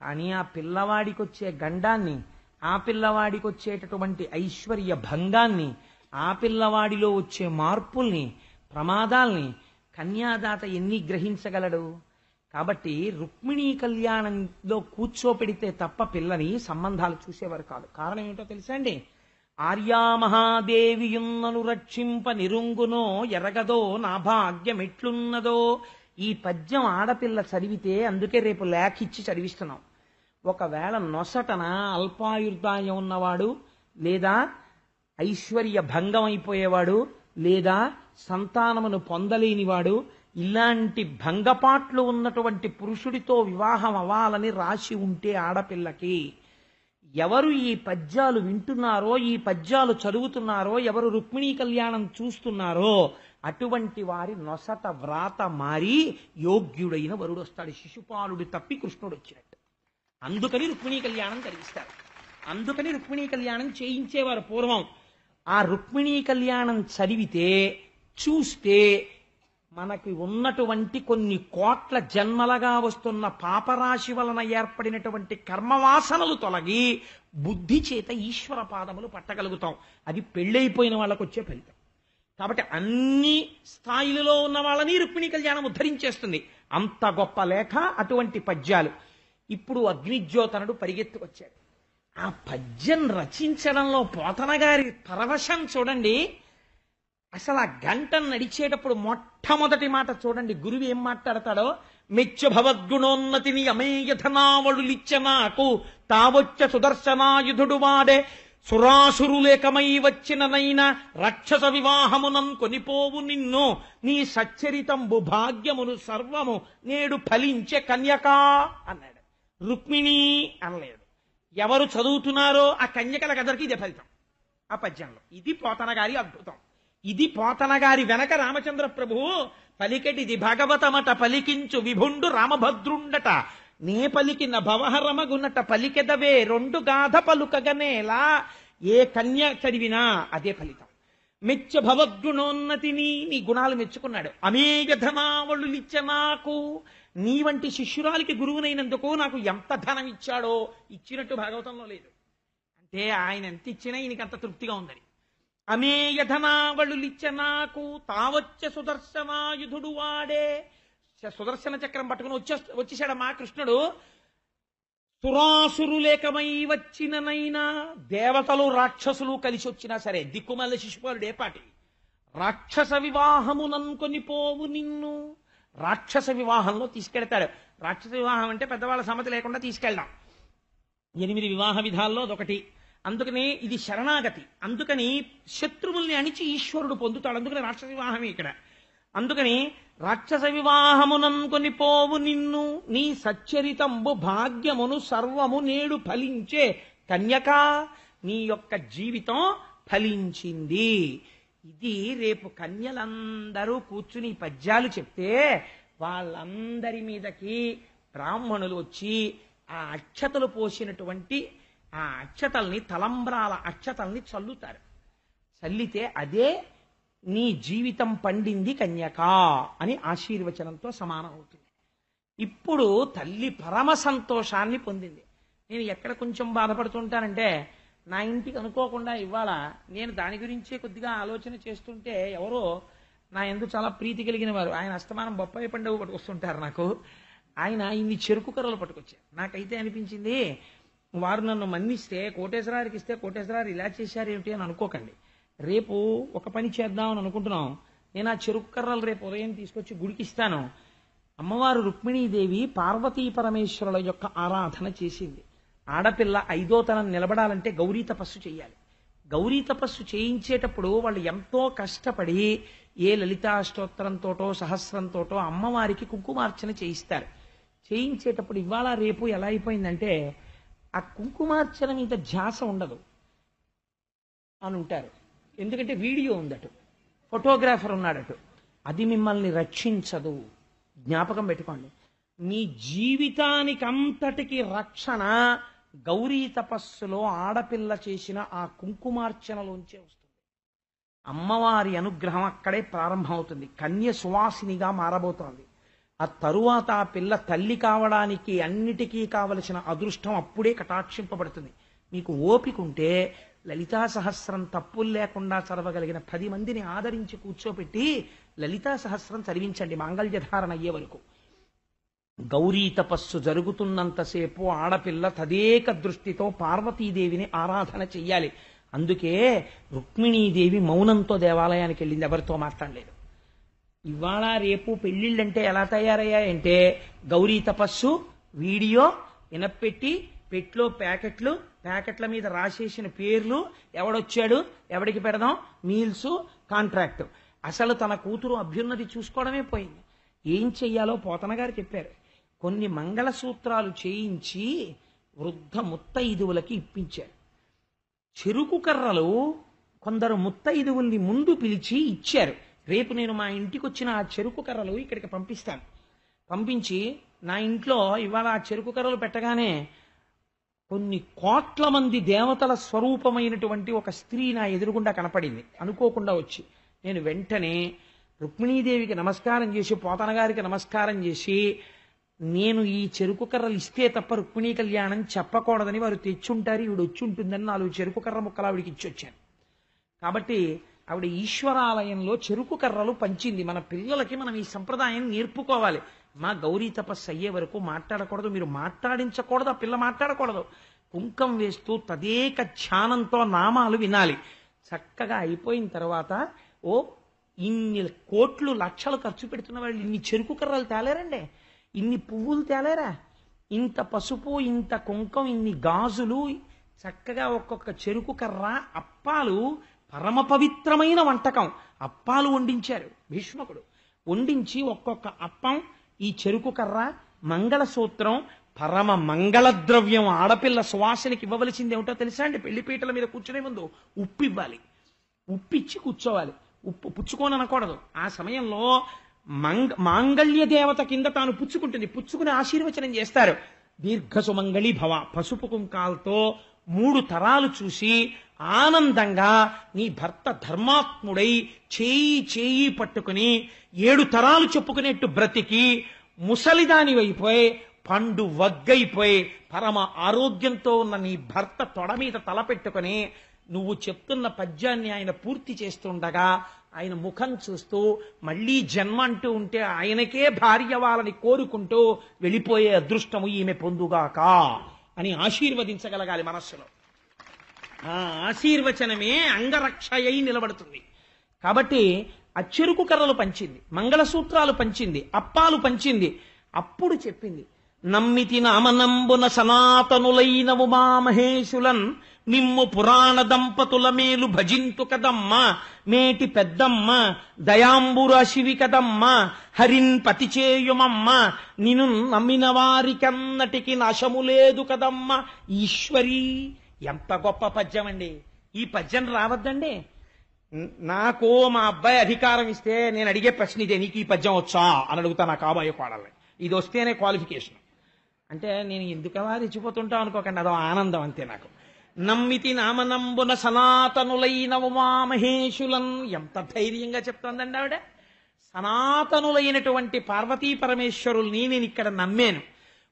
కానీ ఆ పిల్లవాడికి వచ్చే గండాన్ని, ఆ పిల్లవాడికి వచ్చేటటువంటి ఐశ్వర్య భంగాన్ని, ఆ పిల్లవాడిలో వచ్చే మార్పుల్ని, ప్రమాదాల్ని కన్యాదాత ఎన్ని గ్రహించగలడు? కాబట్టి రుక్మిణీ కళ్యాణంలో కూర్చోపెడితే తప్ప పిల్లని సంబంధాలు చూసేవారు కాదు. కారణం ఏంటో తెలుసా అండి? ఆర్యామహాదేవియున్నను రక్షింప నిరుంగునో ఎరగదో నా భాగ్యం ఎట్లున్నదో. ఈ పద్యం ఆడపిల్ల చదివితే, అందుకే రేపు లేఖిచ్చి చదివిస్తున్నాం. ఒకవేళ నొసటన అల్పాయుర్దాయం ఉన్నవాడు, లేదా ఐశ్వర్య భంగం అయిపోయేవాడు, లేదా సంతానమును పొందలేనివాడు, ఇలాంటి భంగపాట్లు ఉన్నటువంటి పురుషుడితో వివాహం అవ్వాలని రాసి ఉంటే ఆడపిల్లకి, ఎవరు ఈ పద్యాలు వింటున్నారో, ఈ పద్యాలు చదువుతున్నారో, ఎవరు రుక్మిణీ కళ్యాణం చూస్తున్నారో అటువంటి వారి నొసట వ్రాత మారి యోగ్యుడైన వరుడు వస్తాడు. శిశుపాలుడు తప్పి కృష్ణుడు వచ్చినట్టు. అందుకని రుక్మిణీ కళ్యాణం కలిగిస్తారు. అందుకని రుక్మిణీ కళ్యాణం చేయించేవారు పూర్వం. ఆ రుక్మిణీ కళ్యాణం చదివితే, చూస్తే మనకి ఉన్నటువంటి కొన్ని కోట్ల జన్మలుగా వస్తున్న పాపరాశి వలన ఏర్పడినటువంటి కర్మవాసనలు తొలగి బుద్ధి చేత ఈశ్వర పాదములు పట్టగలుగుతాం. అది పెళ్ళైపోయిన వాళ్ళకు వచ్చే ఫలితం. కాబట్టి అన్ని స్థాయిలలో ఉన్న వాళ్ళని రుక్మిణీ కళ్యాణం ఉద్ధరించేస్తుంది. అంత గొప్ప లేఖ అటువంటి పద్యాలు. ఇప్పుడు అగ్నిజ్యోతనుడు పరిగెత్తుకొచ్చాడు. ఆ పద్యం రచించడంలో పోతన గారి పరవశం చూడండి. అసలు ఆ గంట నడిచేటప్పుడు మొట్టమొదటి మాట చూడండి, గురువు ఏం మాట్లాడతాడో. మెచ్చు భవద్గుణోన్నతిని అమేయధనావళులిచ్చ నాకు తావొచ్చ సుదర్శనాయుధుడు వాడే సురాసురులేకమై వచ్చిననైన రాక్షస వివాహమునం కొనిపోవు నిన్ను నీ సచ్చరితంబు భాగ్యమును సర్వము నేడు ఫలించే కన్యకా అన్నాడు. రుక్మిణి అనలేడు. ఎవరు చదువుతున్నారో ఆ కన్యకలకందరికీ ఇదే ఫలితం ఆ పద్యంలో. ఇది పోతన గారి అద్భుతం. ఇది పోతన గారి వెనక రామచంద్ర ప్రభువు పలికెటిది భాగవతమట పలికించు విభుండు రామభద్రుండట నే పలికిన భవహరమగునట పలికెదవే రెండు గాథ పలుకగనేలా. ఏ కన్య చదివినా అదే ఫలితం. మెచ్చ భవద్గుణోన్నతిని, నీ గుణాలు మెచ్చుకున్నాడు. అమేఘధనావళులిచ్చ నాకు, నీ వంటి శిష్యురాలికి గురువునైనందుకు నాకు ఎంత ధనం ఇచ్చాడో ఇచ్చినట్టు భాగవతంలో లేదు. అంటే ఆయన ఎంత ఇచ్చినా ఈయనకి అంత తృప్తిగా ఉందని. అమేయధనావళులిచ్చ నాకు తావచ్చ సుదర్శనాయుధుడు వాడే. సుదర్శన చక్రం పట్టుకుని వచ్చేసాడమ్మా కృష్ణుడు. సురాసురులేకమై వచ్చిననైనా, దేవతలు రాక్షసులు కలిసి వచ్చినా సరే, దిక్కుమల్ల శిశుపాలుడు ఏపాటి రాక్షస వివాహముననుకొని పోవు నిన్ను. రాక్షస వివాహంలో తీసుకెడతాడు. రాక్షస వివాహం అంటే పెద్దవాళ్ళ సమ్మతి లేకుండా తీసుకెళ్దాం. 8 వివాహ విధాల్లో అదొకటి. అందుకని ఇది శరణాగతి. అందుకని శత్రువుల్ని అణిచి ఈశ్వరుడు పొందుతాడు. అందుకని రాక్షస వివాహమే ఇక్కడ. అందుకని రాక్షస వివాహముననుకొని పోవు నిన్ను నీ సచ్చరితంబు భాగ్యమును సర్వము నేడు ఫలించే కన్యకా, నీ యొక్క జీవితం ఫలించింది. ఇది రేపు కన్యలందరూ కూర్చుని పద్యాలు చెప్తే వాళ్ళందరి మీదకి బ్రాహ్మణులు వచ్చి ఆ అక్షతలు పోసినటువంటి ఆ అక్షతల్ని, తలంబ్రాల అక్షతల్ని చల్లుతారు. చల్లితే అదే నీ జీవితం పండింది కన్యకా అని ఆశీర్వచనంతో సమానం అవుతుంది. ఇప్పుడు తల్లి పరమ సంతోషాన్ని పొందింది. నేను ఎక్కడ కొంచెం బాధపడుతుంటానంటే, నా ఇంటికి అనుకోకుండా ఇవాళ నేను దాని గురించే కొద్దిగా ఆలోచన చేస్తుంటే ఎవరో నా ఎందుకు చాలా ప్రీతి కలిగిన వారు, ఆయన అస్తమానం బొప్పాయి పండుగ పట్టుకొస్తుంటారు నాకు. ఆయన ఇన్ని చెరుకు కర్రలు పట్టుకొచ్చారు. నాకైతే అనిపించింది, వారు నన్ను మన్నిస్తే కోటేశ్వరారికి ఇస్తే కోటేశ్వరారు ఇలా చేశారేమిటి అని అనుకోకండి. రేపు ఒక పని చేద్దామని అనుకుంటున్నాం. నేను ఆ చెరుకు కర్రలు రేపు ఉదయం తీసుకొచ్చి గుడికి ఇస్తాను. అమ్మవారు రుక్మిణీదేవి పార్వతీ పరమేశ్వరుల యొక్క ఆరాధన చేసింది. ఆడపిల్ల 5వ తరం నిలబడాలంటే గౌరీ తపస్సు చేయాలి. గౌరీ తపస్సు చేయించేటప్పుడు వాళ్ళు ఎంతో కష్టపడి ఏ లలితాష్టోత్తరంతోటో సహస్రంతోటో అమ్మవారికి కుంకుమార్చన చేయిస్తారు. చేయించేటప్పుడు ఇవాళ రేపు ఎలా అయిపోయిందంటే ఆ కుంకుమార్చన మీద ధ్యాస ఉండదు అని ఉంటారు. ఎందుకంటే వీడియో ఉందటు, ఫోటోగ్రాఫర్ ఉన్నాడటు. అది మిమ్మల్ని రక్షించదు. జ్ఞాపకం పెట్టుకోండి. మీ జీవితానికంతటికి రక్షణ గౌరీ తపస్సులో ఆడపిల్ల చేసిన ఆ కుంకుమార్చనలోంచే వస్తుంది. అమ్మవారి అనుగ్రహం అక్కడే ప్రారంభమవుతుంది. కన్య సువాసినిగా మారబోతోంది. ఆ తరువాత ఆ పిల్ల తల్లి కావడానికి అన్నిటికీ కావలసిన అదృష్టం అప్పుడే కటాక్షింపబడుతుంది. మీకు ఓపిక ఉంటే లలితా సహస్రం తప్పులు లేకుండా చదవగలిగిన 10 మందిని ఆదరించి కూర్చోపెట్టి లలితా సహస్రం చదివించండి మాంగళ్యధారణ అయ్యే వరకు. గౌరీ తపస్సు జరుగుతున్నంతసేపు ఆడపిల్ల తదేక దృష్టితో పార్వతీదేవిని ఆరాధన చెయ్యాలి. అందుకే రుక్మిణీదేవి మౌనంతో దేవాలయానికి వెళ్ళింది, ఎవరితో మాట్లాడలేదు. ఇవాళ రేపు పెళ్లిళ్ళంటే ఎలా తయారయ్యాయంటే గౌరీ తపస్సు వీడియో వినపెట్టి పెట్లో ప్యాకెట్లు, ప్యాకెట్ల మీద రాసేసిన పేర్లు, ఎవడొచ్చాడు, ఎవడికి పెడదాం, మీల్స్, కాంట్రాక్ట్. అసలు తన కూతురు అభ్యున్నతి చూసుకోవడమే పోయింది. ఏం చెయ్యాలో పోతన గారు చెప్పారు. కొన్ని మంగళసూత్రాలు చేయించి వృద్ధ ముత్తైదువులకి ఇప్పించారు. చెరుకు కర్రలు కొందరు ముత్తైదువుల్ని ముందు పిలిచి ఇచ్చారు. రేపు నేను మా ఇంటికి వచ్చిన ఆ చెరుకు కర్రలు ఇక్కడికి పంపిస్తాను. పంపించి నా ఇంట్లో ఇవాళ ఆ చెరుకు కర్రలు పెట్టగానే కొన్ని కోట్ల మంది దేవతల స్వరూపమైనటువంటి ఒక స్త్రీ నా ఎదురుగుండా కనపడింది. అనుకోకుండా వచ్చి నేను వెంటనే రుక్మిణీదేవికి నమస్కారం చేసి, పోతన గారికి నమస్కారం చేసి, నేను ఈ చెరుకు కర్రలు ఇస్తే తప్ప రుక్మిణీ కళ్యాణం చెప్పకూడదని వారు తెచ్చుంటారు, ఈవిడ వచ్చి ఉంటుందని 4 చెరుకు కర్ర ముక్కలు ఆవిడికి ఇచ్చొచ్చాను. కాబట్టి ఆవిడ ఈశ్వరాలయంలో చెరుకు కర్రలు పంచింది. మన పిల్లలకి మనం ఈ సంప్రదాయం నేర్పుకోవాలి. మా గౌరీ తపస్సు అయ్యే వరకు మాట్లాడకూడదు, మీరు మాట్లాడించకూడదు, ఆ పిల్ల మాట్లాడకూడదు. కుంకం వేస్తూ తదేక ధ్యానంతో నామాలు వినాలి. చక్కగా అయిపోయిన తర్వాత ఇన్ని కోట్లు లక్షలు ఖర్చు పెడుతున్న వాళ్ళు ఇన్ని చెరుకు కర్రలు తేలేరండి, ఇన్ని పువ్వులు తేలేరా, ఇంత పసుపు, ఇంత కుంకం, ఇన్ని గాజులు, చక్కగా ఒక్కొక్క చెరుకు కర్ర, అప్పాలు, పరమ పవిత్రమైన వంటకం. అప్పాలు వండించారు భీష్మకుడు. వండించి ఒక్కొక్క అప్పం, ఈ చెరుకు కర్ర, మంగళసూత్రం, పరమ మంగళ ద్రవ్యం, ఆడపిల్ల సువాసనకి ఇవ్వవలసింది ఏమిటో తెలుసా అండి? పెళ్లిపీటల మీద కూర్చునే ముందు ఉప్పు ఇవ్వాలి. ఉప్పిచ్చి కూర్చోవాలి. ఉప్పు పుచ్చుకొని అనకూడదు. ఆ సమయంలో మాంగళ్య దేవత కింద తాను పుచ్చుకుంటుంది. పుచ్చుకుని ఆశీర్వచనం చేస్తారు. దీర్ఘసుమంగళి భవ. పసుపు కుంకాలతో 3 తరాలు చూసి ఆనందంగా నీ భర్త ధర్మాత్ముడై చేయి పట్టుకుని 7 తరాలు చెప్పుకునేట్టు బ్రతికి ముసలిదాని అయిపోయి పండు వగ్గైపోయి పరమ ఆరోగ్యంతో ఉన్న నీ భర్త తొడ మీద తల పెట్టుకుని నువ్వు చెప్తున్న పద్యాన్ని ఆయన పూర్తి చేస్తుండగా ఆయన ముఖం చూస్తూ మళ్లీ జన్మ అంటూ ఉంటే ఆయనకే భార్య వాళ్ళని కోరుకుంటూ వెళ్ళిపోయే అదృష్టము ఈమె పొందుగాక అని ఆశీర్వదించగలగాలి మనస్సులో. ఆ ఆశీర్వచనమే అంగరక్షయై నిలబడుతుంది. కాబట్టి ఆ చెరుకు కర్రలు పంచింది, మంగళసూత్రాలు పంచింది, అప్పాలు పంచింది. అప్పుడు చెప్పింది, నమ్మితి నామనంబున సనాతనులైన ఉమామహేశులన్ మిమ్ము పురాణ దంపతుల మేలు భజింతు కదమ్మ, మేటి పెద్దమ్మ దయాంబురాశివి కదమ్మ, హరిన్ పతి చేయుమమ్మ, నిను నమ్మిన వారికన్నటికి నాశము లేదు కదమ్మ ఈశ్వరీ. ఎంత గొప్ప పద్యం అండి! ఈ పద్యం రావద్దండి. నాకు మా అబ్బాయి అధికారం ఇస్తే నేను అడిగే ప్రశ్న ఇదే, నీకు ఈ పద్యం వచ్చా అని అడుగుతా నా కాబోయే కోడల్ని. ఇది వస్తేనే క్వాలిఫికేషన్. అంటే నేను ఎందుకలా రెచ్చిపోతుంటా అనుకోకండి, అదో ఆనందం అంతే నాకు. నమ్మితి నామనంబున సనాతనులైన ఉమామహేశులన్. ఎంత ధైర్యంగా చెప్తోందండి ఆవిడ. సనాతనులైనటువంటి పార్వతీ పరమేశ్వరుల్ని నేను ఇక్కడ నమ్మాను.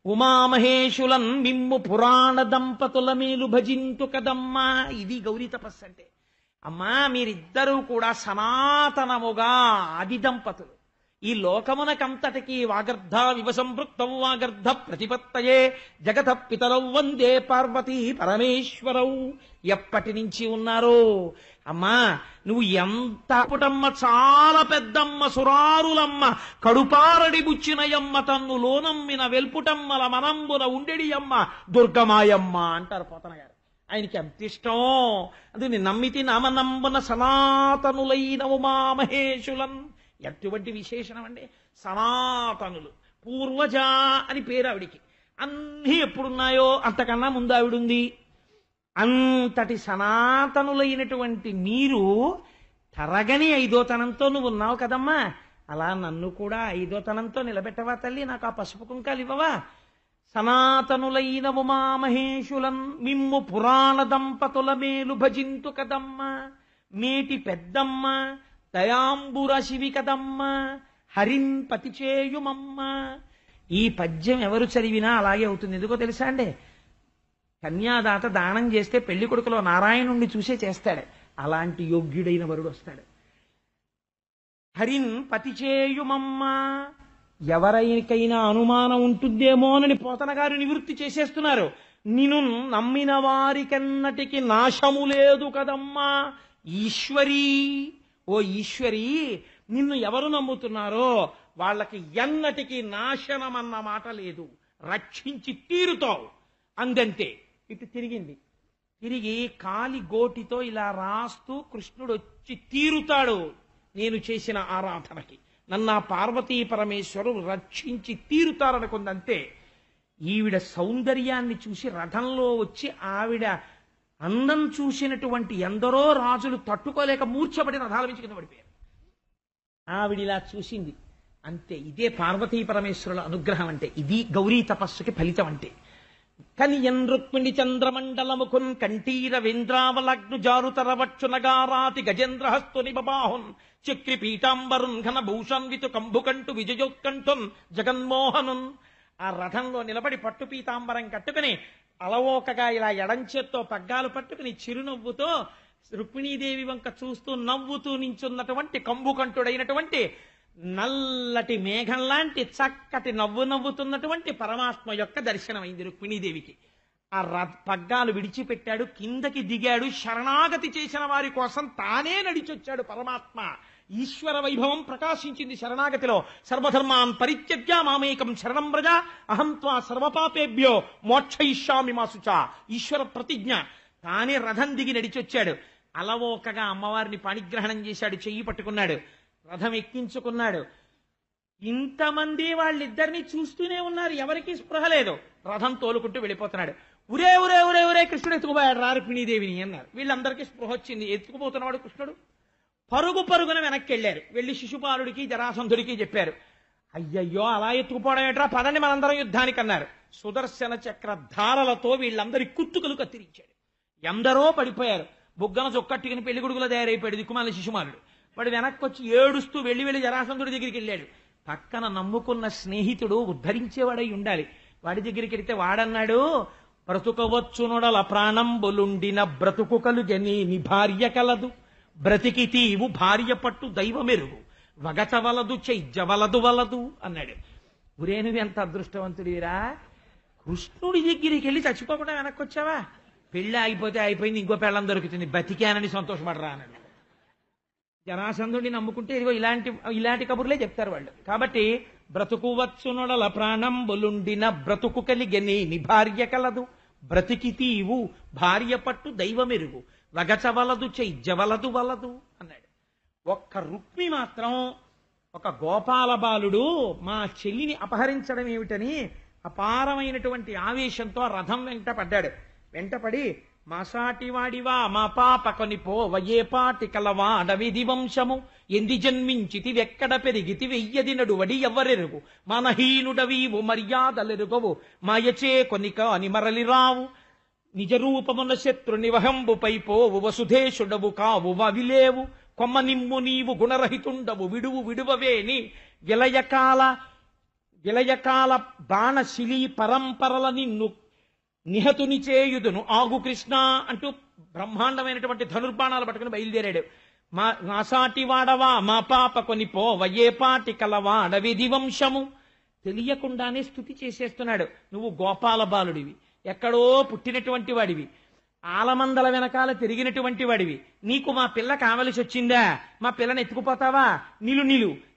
ఉమామహేశులన్ మిమ్ము పురాణ దంపతుల మేలు భజింతు కదమ్మా. ఇది గౌరీ తపస్సు అంటే. అమ్మా, మీరిద్దరూ కూడా సనాతనముగా ఆది దంపతులు. ఈ లోకమునకంతటికి వాగర్ధ వివసంపృక్తం వాగర్ధ ప్రతిపత్తయే జగత పితరౌ వందే పార్వతీ పరమేశ్వరౌ. ఎప్పటి నుంచి ఉన్నారో అమ్మా, నువ్వు ఎంత పుటమ్మ, చాలా పెద్దమ్మ, సురారులమ్మ, కడుపారడి బుచ్చినయమ్మ, తన్ను లోనమ్మిన వెల్పుటమ్మల మనంబున ఉండెడియమ్మ దుర్గమాయమ్మ అంటారు పోతన గారు. ఆయనకి ఎంత ఇష్టం. అందుకని నమ్మితి నామనంబున సనాతనులైన ఉమామహేశులన్. ఎటువంటి విశేషణం అండి! సనాతనులు, పూర్వజ అని పేరు ఆవిడికి. అన్నీ ఎప్పుడున్నాయో అంతకన్నా ముందు ఆవిడుంది. అంతటి సనాతనులైనటువంటి మీరు తరగని 5వ నువ్వు ఉన్నావు కదమ్మా. అలా నన్ను కూడా 5వ నిలబెట్టవా తల్లి? నాకు ఆ పసుపు కుంకాలు ఇవ్వవా? సనాతనులైన ఉమామహేశులన్ మిమ్ము పురాణ దంపతుల మేలు భజింతు కదమ్మ, మేటి పెద్దమ్మ దయాంబురాశివి కదమ్మ, హరిన్ పతి చేయుమమ్మ. ఈ పద్యం ఎవరు చదివినా అలాగే అవుతుంది. ఎందుకో తెలుసా అండి? కన్యాదాత దానం చేస్తే పెళ్లి కొడుకులో నారాయణుణ్ణి చూసే చేస్తాడు. అలాంటి యోగ్యుడైన వరుడు వస్తాడు. హరిన్ పతి చేయుమమ్మ. ఎవరికైనా అనుమానం ఉంటుందేమోనని పోతన గారు నివృత్తి చేసేస్తున్నారు. నిన్ను నమ్మిన వారికన్నటికి నాశము లేదు కదమ్మా ఈశ్వరీ. ఓ ఈశ్వరీ, నిన్ను ఎవరు నమ్ముతున్నారో వాళ్ళకి ఎన్నటికీ నాశనం అన్న మాట లేదు. రక్షించి తీరుతావు. అందంతే ఇటు తిరిగింది. తిరిగి కాలి గోటితో ఇలా రాస్తూ కృష్ణుడు వచ్చి తీరుతాడు నేను చేసిన ఆరాధనకి, నన్ను ఆ పార్వతీ పరమేశ్వరు రక్షించి తీరుతారనుకుందంతే. ఈవిడ సౌందర్యాన్ని చూసి రథంలో వచ్చి ఆవిడ అందం చూసినటువంటి ఎందరో రాజులు తట్టుకోలేక మూర్ఛపడి రథాల నుంచి కింద పడిపోయారు. ఆవిడిలా చూసింది అంతే. ఇదే పార్వతీ పరమేశ్వరుల అనుగ్రహం అంటే, ఇది గౌరీ తపస్సుకి ఫలితం అంటే. కనియన్ రుక్మిణి చంద్రమండలముఖున్ కంఠీర వేంద్రావలగ్ను జారుతరవక్షు నగారాతి గజేంద్రహస్తు నిబాహున్ చక్రి పీఠాంబరున్ ఘన భూషన్వితు కంభుకంటు విజయోత్కంఠున్ జగన్మోహనున్. ఆ రథంలో నిలబడి పట్టు పీతాంబరం కట్టుకుని అలవోకగా ఇలా ఎడంచేత్తో పగ్గాలు పట్టుకుని చిరునవ్వుతో రుక్మిణీదేవి వంక చూస్తూ నవ్వుతూ నించున్నటువంటి కంభుకంఠుడైనటువంటి నల్లటి మేఘం లాంటి చక్కటి నవ్వుతున్నటువంటి పరమాత్మ యొక్క దర్శనమైంది రుక్మిణీదేవికి. ఆ పగ్గాలు విడిచిపెట్టాడు, కిందకి దిగాడు, శరణాగతి చేసిన వారి కోసం తానే నడిచొచ్చాడు పరమాత్మ. ఈశ్వర వైభవం ప్రకాశించింది శరణాగతిలో. సర్వధర్మాన్ పరిత్యజ్య మామేకం శరణం వ్రజ అహం త్వా సర్వపాపేభ్యో మోక్షయిష్యామి మా శుచ. ఈశ్వర ప్రతిజ్ఞ. తానే రథం దిగి నడిచొచ్చాడు. అలవోకగా అమ్మవారిని పాణిగ్రహణం చేశాడు, చెయ్యి పట్టుకున్నాడు, రథం ఎక్కించుకున్నాడు. ఇంతమంది వాళ్ళిద్దరిని చూస్తూనే ఉన్నారు, ఎవరికి స్పృహ లేదు. రథం తోలుకుంటూ వెళ్ళిపోతున్నాడు. ఉరే ఉరే ఉరే ఉరే కృష్ణుడు ఎత్తుకుపోయాడు రుక్మిణీదేవిని అన్నారు. వీళ్ళందరికీ స్పృహ వచ్చింది, ఎత్తుకుపోతున్నవాడు కృష్ణుడు. పరుగు పరుగున వెనక్కి వెళ్ళారు. వెళ్ళి శిశుపాలుడికి జరాసంధుడికి చెప్పారు. అయ్యయ్యో అలా ఎత్తుకుపోవడం ఏంట్రా, పదండి మనందరం యుద్ధానికి అన్నారు. సుదర్శన చక్ర ధారలతో వీళ్ళందరి కుత్తుకలు కత్తిరించాడు. ఎందరో పడిపోయారు. బుగ్గన చొక్కట్టుకుని పెళ్లి కొడుకులో తయారైపోయాడు దిక్కుమాల శిశుమాలుడు. వాడు వెనక్కి వచ్చి ఏడుస్తూ వెళ్ళి జరాసంధుడి దగ్గరికి వెళ్ళాడు. పక్కన నమ్ముకున్న స్నేహితుడు ఉద్ధరించేవాడై ఉండాలి. వాడి దగ్గరికి వెళితే వాడన్నాడు, బ్రతుకవచ్చునొడల ప్రాణంబులుండిన బ్రతుకు కలుగని నీ భార్య కలదు, బ్రతికి తీవు భార్య పట్టు దైవమెరుగు, వగచవలదు చైజ్జవలదు వలదు అన్నాడు. ఒరే నువ్వు ఎంత అదృష్టవంతుడిరా, కృష్ణుడి దగ్గరికి వెళ్ళి చచ్చిపోకుండా వెనక్కి వచ్చావా? పెళ్లి ఆగిపోతే అయిపోయింది, ఇంకో పెళ్ళం దొరుకుతుంది, బతికానని సంతోషపడరా అన్నాడు. జరాసంధుడిని నమ్ముకుంటే ఇదిగో ఇలాంటి కబుర్లే చెప్తారు వాళ్ళు. కాబట్టి బ్రతుకు వచ్చునొడల ప్రాణంబులుండిన బ్రతుకు కలిగని నీ భార్య కలదు, బ్రతికి తీవు భార్య పట్టు దైవమెరుగు, వగచవలదు చైజ్జవలదు వలదు అన్నాడు. ఒక్క రుక్మి మాత్రం ఒక గోపాల బాలుడు మా చెల్లిని అపహరించడం ఏమిటని అపారమైనటువంటి ఆవేశంతో రథం వెంట పడ్డాడు. వెంటపడి మాసాటి వాడివా మా పాప కొనిపోవ ఏ పాటి కలవా అడవిది వంశము, ఎంది జన్మించితి వెక్కడ పెరిగితి వెయ్యది నడువడి ఎవ్వరెరుగు, మనహీనుడవీవు మర్యాదలెరుగవు మాయచే కొనిక అని మరలి రావు, నిజరూపమున శత్రుని వహంబుపై పోవు వసుధేశుడవు కావు వవిలేవు, కొమ్మ నిమ్ము నీవు గుణరహితుండవు విడువు విడువవేని విలయకాల బాణశిలీ పరంపరల నిన్ను నిహతుని చేయుదును ఆగు కృష్ణ అంటూ బ్రహ్మాండమైనటువంటి ధనుర్బాణాలు పట్టుకుని బయలుదేరాడు. మాసాటి వాడవా మా పాప కొనిపోవ ఏ పాటి కలవా అడవిది వంశము. తెలియకుండానే స్తుతి చేసేస్తున్నాడు. నువ్వు గోపాల బాలుడివి, ఎక్కడో పుట్టినటువంటి వాడివి, ఆలమందల వెనకాల తిరిగినటువంటి వాడివి, నీకు మా పిల్ల కావలసి వచ్చిందా? మా పిల్లని ఎత్తుకుపోతావా?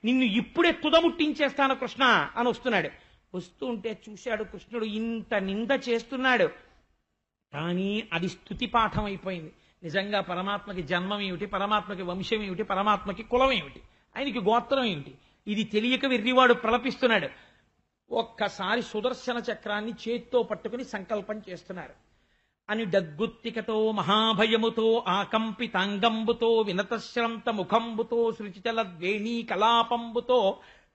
నిన్ను ఇప్పుడే తుదముట్టించేస్తాను కృష్ణ అని వస్తున్నాడు. వస్తూ ఉంటే చూశాడు కృష్ణుడు ఇంత నింద చేస్తున్నాడు, కానీ అది స్తుతి పాఠం అయిపోయింది. నిజంగా పరమాత్మకి జన్మం ఏమిటి, పరమాత్మకి వంశం ఏమిటి, పరమాత్మకి కులం ఏమిటి, ఆయనకి గోత్రం ఏమిటి, ఇది తెలియక వెర్రివాడు ప్రలపిస్తున్నాడు. ఒక్కసారి సుదర్శన చక్రాన్ని చేత్తో పట్టుకుని సంకల్పం చేస్తున్నారు. అని డగ్గుత్తికతో మహాభయముతో ఆకంపితాంగంబుతో వినతశ్రంత ముఖంబుతో శృచిచల ద్వేణీ కలాపంబుతో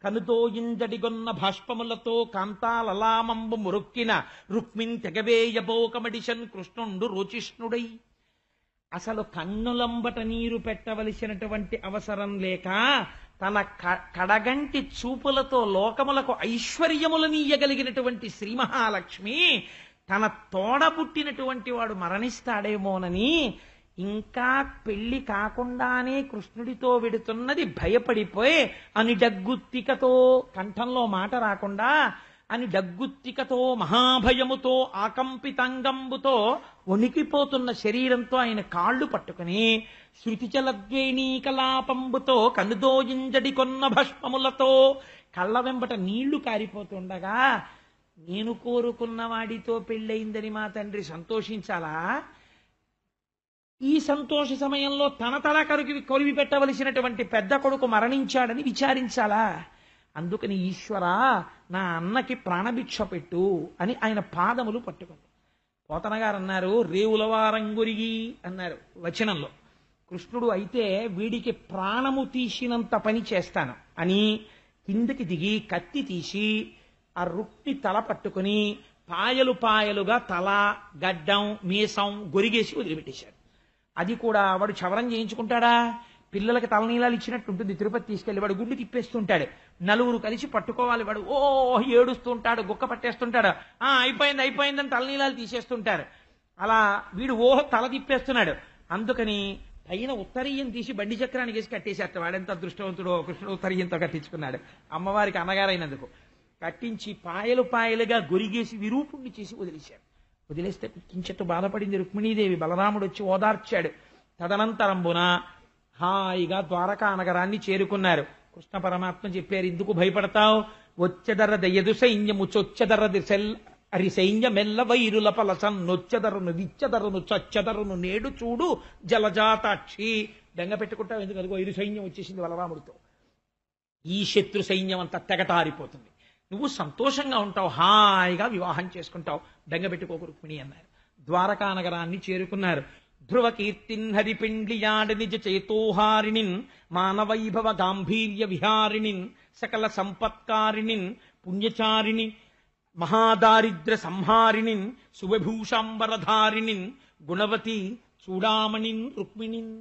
కనుతో ఇంజడిగొన్న భాష్పములతో కాంతాలలామంబు మురొక్కిన రుక్మిన్ తెగవేయబోకమడిషన్ కృష్ణుండు రోచిష్ణుడై. అసలు కన్నులంబట నీరు పెట్టవలసినటువంటి అవసరం లేక తన కడగంటి చూపులతో లోకములకు ఐశ్వర్యములనీయగలిగినటువంటి శ్రీ మహాలక్ష్మి తన తోడబుట్టినటువంటి వాడు మరణిస్తాడేమోనని ఇంకా పెళ్లి కాకుండానే కృష్ణుడితో వెడుతున్నది భయపడిపోయి అని డగ్గుత్తికతో, కంఠంలో మాట రాకుండా అని డగ్గుత్తికతో మహాభయముతో ఆకంపితాంగంబుతో వణికిపోతున్న శరీరంతో ఆయన కాళ్ళు పట్టుకుని శృతిచలద్వేణీ కలాపంబుతో కనుదోయింజడి కొన్న భస్మములతో కళ్ళ వెంబట నీళ్లు కారిపోతుండగా నేను కోరుకున్న వాడితో పెళ్ళయిందని మా తండ్రి సంతోషించాలా? ఈ సంతోష సమయంలో తన తల కొలివి పెట్టవలసినటువంటి పెద్ద కొడుకు మరణించాడని విచారించాలా? అందుకని ఈశ్వరా, నా అన్నకి ప్రాణభిక్ష పెట్టు అని ఆయన పాదములు పట్టుకుంది. పోతన గారు అన్నారు, రేవులవారంగురిగి అన్నారు వచనంలో. కృష్ణుడు అయితే వీడికి ప్రాణము తీసినంత పని చేస్తాను అని కిందకి దిగి కత్తి తీసి ఆ రుక్ని తల పట్టుకుని పాయలు పాయలుగా తల, గడ్డం, మీసం గొరిగేసి వదిలిపెట్టేశాడు. అది కూడా వాడు క్షవరం చేయించుకుంటాడా? పిల్లలకి తలనీలాలు ఇచ్చినట్టు ఉంటుంది. తిరుపతి తీసుకెళ్లి వాడు గుండు తిప్పేస్తుంటాడు. నలుగురు కలిసి పట్టుకోవాలి. వాడు ఓ ఏడుస్తుంటాడు, గుక్క పట్టేస్తుంటాడు. అయిపోయిందని తలనీలాలు తీసేస్తుంటారు. అలా వీడు తల తిప్పేస్తున్నాడు. అందుకని పైన ఉత్తరీయం తీసి బండి చక్రానికి వేసి కట్టేసేట. వాడెంత అదృష్టవంతుడో, కృష్ణుడు ఉత్తరీయంతో కట్టించుకున్నాడు అమ్మవారికి అన్నగారైనందుకు. కట్టించి పాయలు పాయలుగా గొరిగేసి విరూపుణ్ణి చేసి వదిలేశాడు. వదిలేస్తే కించెత్తు బాధపడింది రుక్మిణీదేవి. బలరాముడు వచ్చి ఓదార్చాడు. తదనంతరంబున హాయిగా ద్వారకా నగరాన్ని చేరుకున్నారు. కృష్ణ పరమాత్మ చెప్పారు, ఎందుకు భయపడతావు? వచ్చెదరద ఎదు సైన్యము చొచ్చెదరది అరి సైన్యమెల్ల వైరుల పలసన్ నొచ్చెదరును విచ్చెదరును చచ్చెదరును నేడు చూడు జలజాతాక్షి. బెంగ పెట్టుకుంటావు ఎందుకు? అదిగో ఇరు సైన్యం వచ్చేసింది బలరాముడితో. ఈ శత్రు సైన్యం అంతా తెగటారిపోతుంది. నువ్వు సంతోషంగా ఉంటావు, హాయిగా వివాహం చేసుకుంటావు, బెంగ పెట్టుకోకు రుక్మిణి అన్నారు. ద్వారకా నగరాన్ని చేరుకున్నారు. ధ్రువ కీర్తిన్ హరిపిండియాడి నిజ చేతోహారిణిన్ మానవైభవ గాంభీర్య విహారిణిన్ సకల సంపత్కారిణిన్ పుణ్యచారిణి మహాదారిద్ర సంహారిణిన్ శుభభూషాంబరధారిణిన్ గుణవతి చూడామణిన్ రుక్మిణిన్.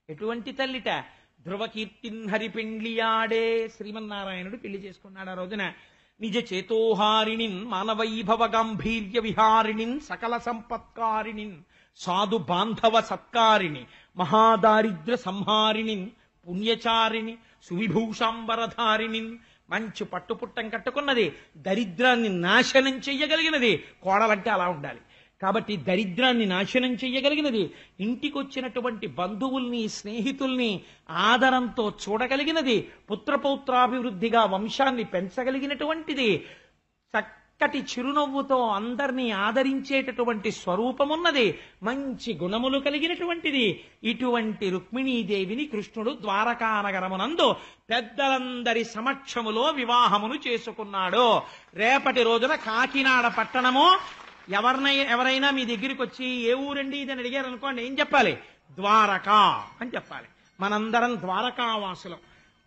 ఎటువంటి తల్లిట? ధ్రువకీర్తిన్ హరిపిండియాడే, శ్రీమన్నారాయణుడు పెళ్లి చేసుకున్నాడు ఆ రోజున. నిజ చేతోహారిణిన్ మానవైభవ గాంభీర్య విహారిణిన్ సకల సంపత్కారిణిన్ సాధు బాంధవ సత్కారిణి మహాదారిద్ర సంహారిణిన్ పుణ్యచారిణి సువిభూషాంబరధారిణిన్. మంచి పట్టుపుట్టం కట్టుకున్నది, దరిద్రాన్ని నాశనం చెయ్యగలిగినది. కోడలంటే అలా ఉండాలి. కాబట్టి దరిద్రాన్ని నాశనం చెయ్యగలిగినది, ఇంటికొచ్చినటువంటి బంధువుల్ని స్నేహితుల్ని ఆదరంతో చూడగలిగినది, పుత్రపౌత్రాభివృద్ధిగా వంశాన్ని పెంచగలిగినటువంటిది, చక్కటి చిరునవ్వుతో అందరినీ ఆదరించేటటువంటి స్వరూపమున్నది, మంచి గుణములు కలిగినటువంటిది. ఇటువంటి రుక్మిణీదేవిని కృష్ణుడు ద్వారకానగరమునందు పెద్దలందరి సమక్షములో వివాహమును చేసుకున్నాడు. రేపటి రోజున కాకినాడ పట్టణము ఎవరైనా మీ దగ్గరికి వచ్చి ఏ ఊరండి ఇదని అడిగారు అనుకోండి, ఏం చెప్పాలి? ద్వారకా అని చెప్పాలి. మనందరం ద్వారకావాసులం.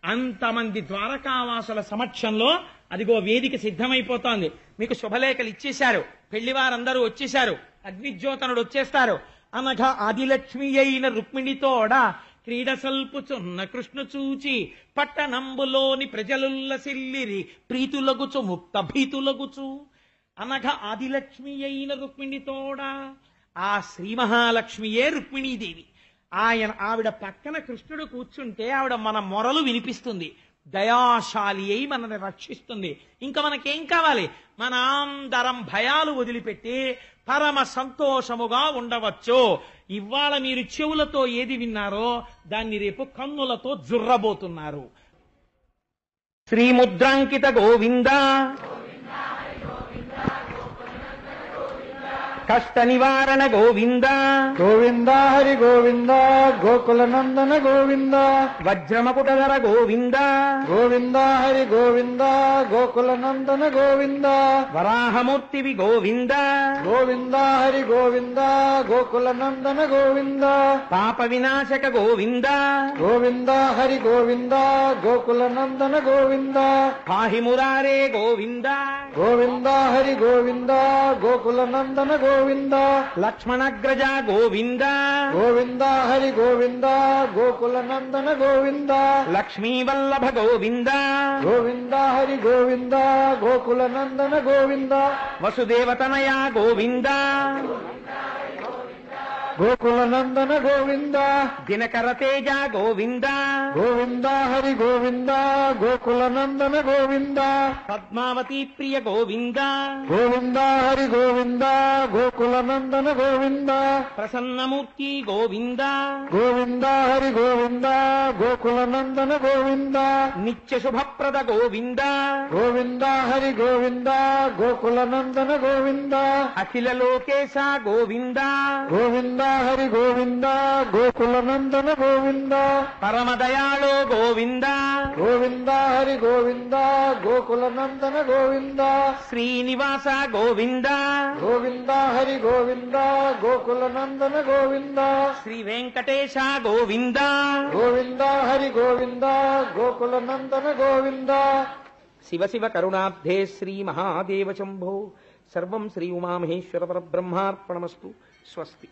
అంతమంది ద్వారకావాసుల సమక్షంలో అదిగో వేదిక సిద్ధమైపోతోంది. మీకు శుభలేఖలు ఇచ్చేశారు, పెళ్లివారందరూ వచ్చేశారు, అగ్నిజ్యోతనుడు వచ్చేస్తారు. అనగా ఆదిలక్ష్మి అయిన రుక్మిణితోడ క్రీడ సల్పుచున్న కృష్ణ చూచి పట్టణంబులోని ప్రజలుల్లసిల్లిరి ప్రీతులగుచు ముక్త భీతులగుచు. అనగా ఆదిలక్ష్మి అయిన రుక్మిణితోడా, ఆ శ్రీ మహాలక్ష్మియే రుక్మిణీదేవి. ఆవిడ పక్కన కృష్ణుడు కూర్చుంటే ఆవిడ మన మొరలు వినిపిస్తుంది, దయాశాలి అయి మనల్ని రక్షిస్తుంది. ఇంకా మనకేం కావాలి? మన అందరం భయాలు వదిలిపెట్టి పరమ సంతోషముగా ఉండవచ్చు. ఇవాళ మీరు చెవులతో ఏది విన్నారో దాన్ని రేపు కన్నులతో జుర్రబోతున్నారు. శ్రీముద్రాంకిత గోవింద కష్ట నివారణ గోవింద గోవింద హరి గోవింద గోకుల నందన గోవింద వజ్రమకుటధర గోవింద గోవింద హరి గోవింద గోకుల నందన గోవింద వరాహమూర్తివి గోవింద గోవింద హరి గోవింద గోకుల నందన గోవింద పాప వినాశక గోవింద గోవింద హరి గోవింద గోకుల నందన గోవింద పాహి మురారే గోవింద గోవింద హరి గోవింద గోకుల నందన గోవింద లక్ష్మణగ్రజ గోవింద గోవింద హరి గోవింద గోకుల నందన గోవింద లక్ష్మీవల్లభ గోవింద గోవింద హరి గోవింద గోకుల నందన గోవింద వసుదేవతనయ గోవింద గోకుల నందన గోవింద దినకర తేజ గోవింద గోవింద హరి గోవింద గోకుల నందన గోవింద పద్మావతి ప్రియ గోవింద గోవింద హరి గోవింద గోకుల నందన గోవింద ప్రసన్నమూర్తి గోవింద గోవింద హరి గోవింద గోకుల నందన గోవింద నిత్య శుభప్రద గోవింద గోవింద హరి గోవింద గోకుల నందన గోవింద అఖిల లోకేశ గోవింద గోవింద హరి గోవింద గోకుల నందన గోవింద పరమదయాళో గోవింద గోవింద హరి గోవింద గోకుల నందన గోవింద శ్రీనివాస గోవింద గోవింద హరి గోవింద గోకుల నందన గోవింద శ్రీ వెంకటేశ గోవింద గోవింద హరి గోవింద గోకుల నందన గోవింద శివ శివ కరుణాబ్ధే శ్రీ మహాదేవ శంభో సర్వం శ్రీ ఉమామహేశ్వర పరబ్రహ్మార్పణమస్తు స్వస్తి.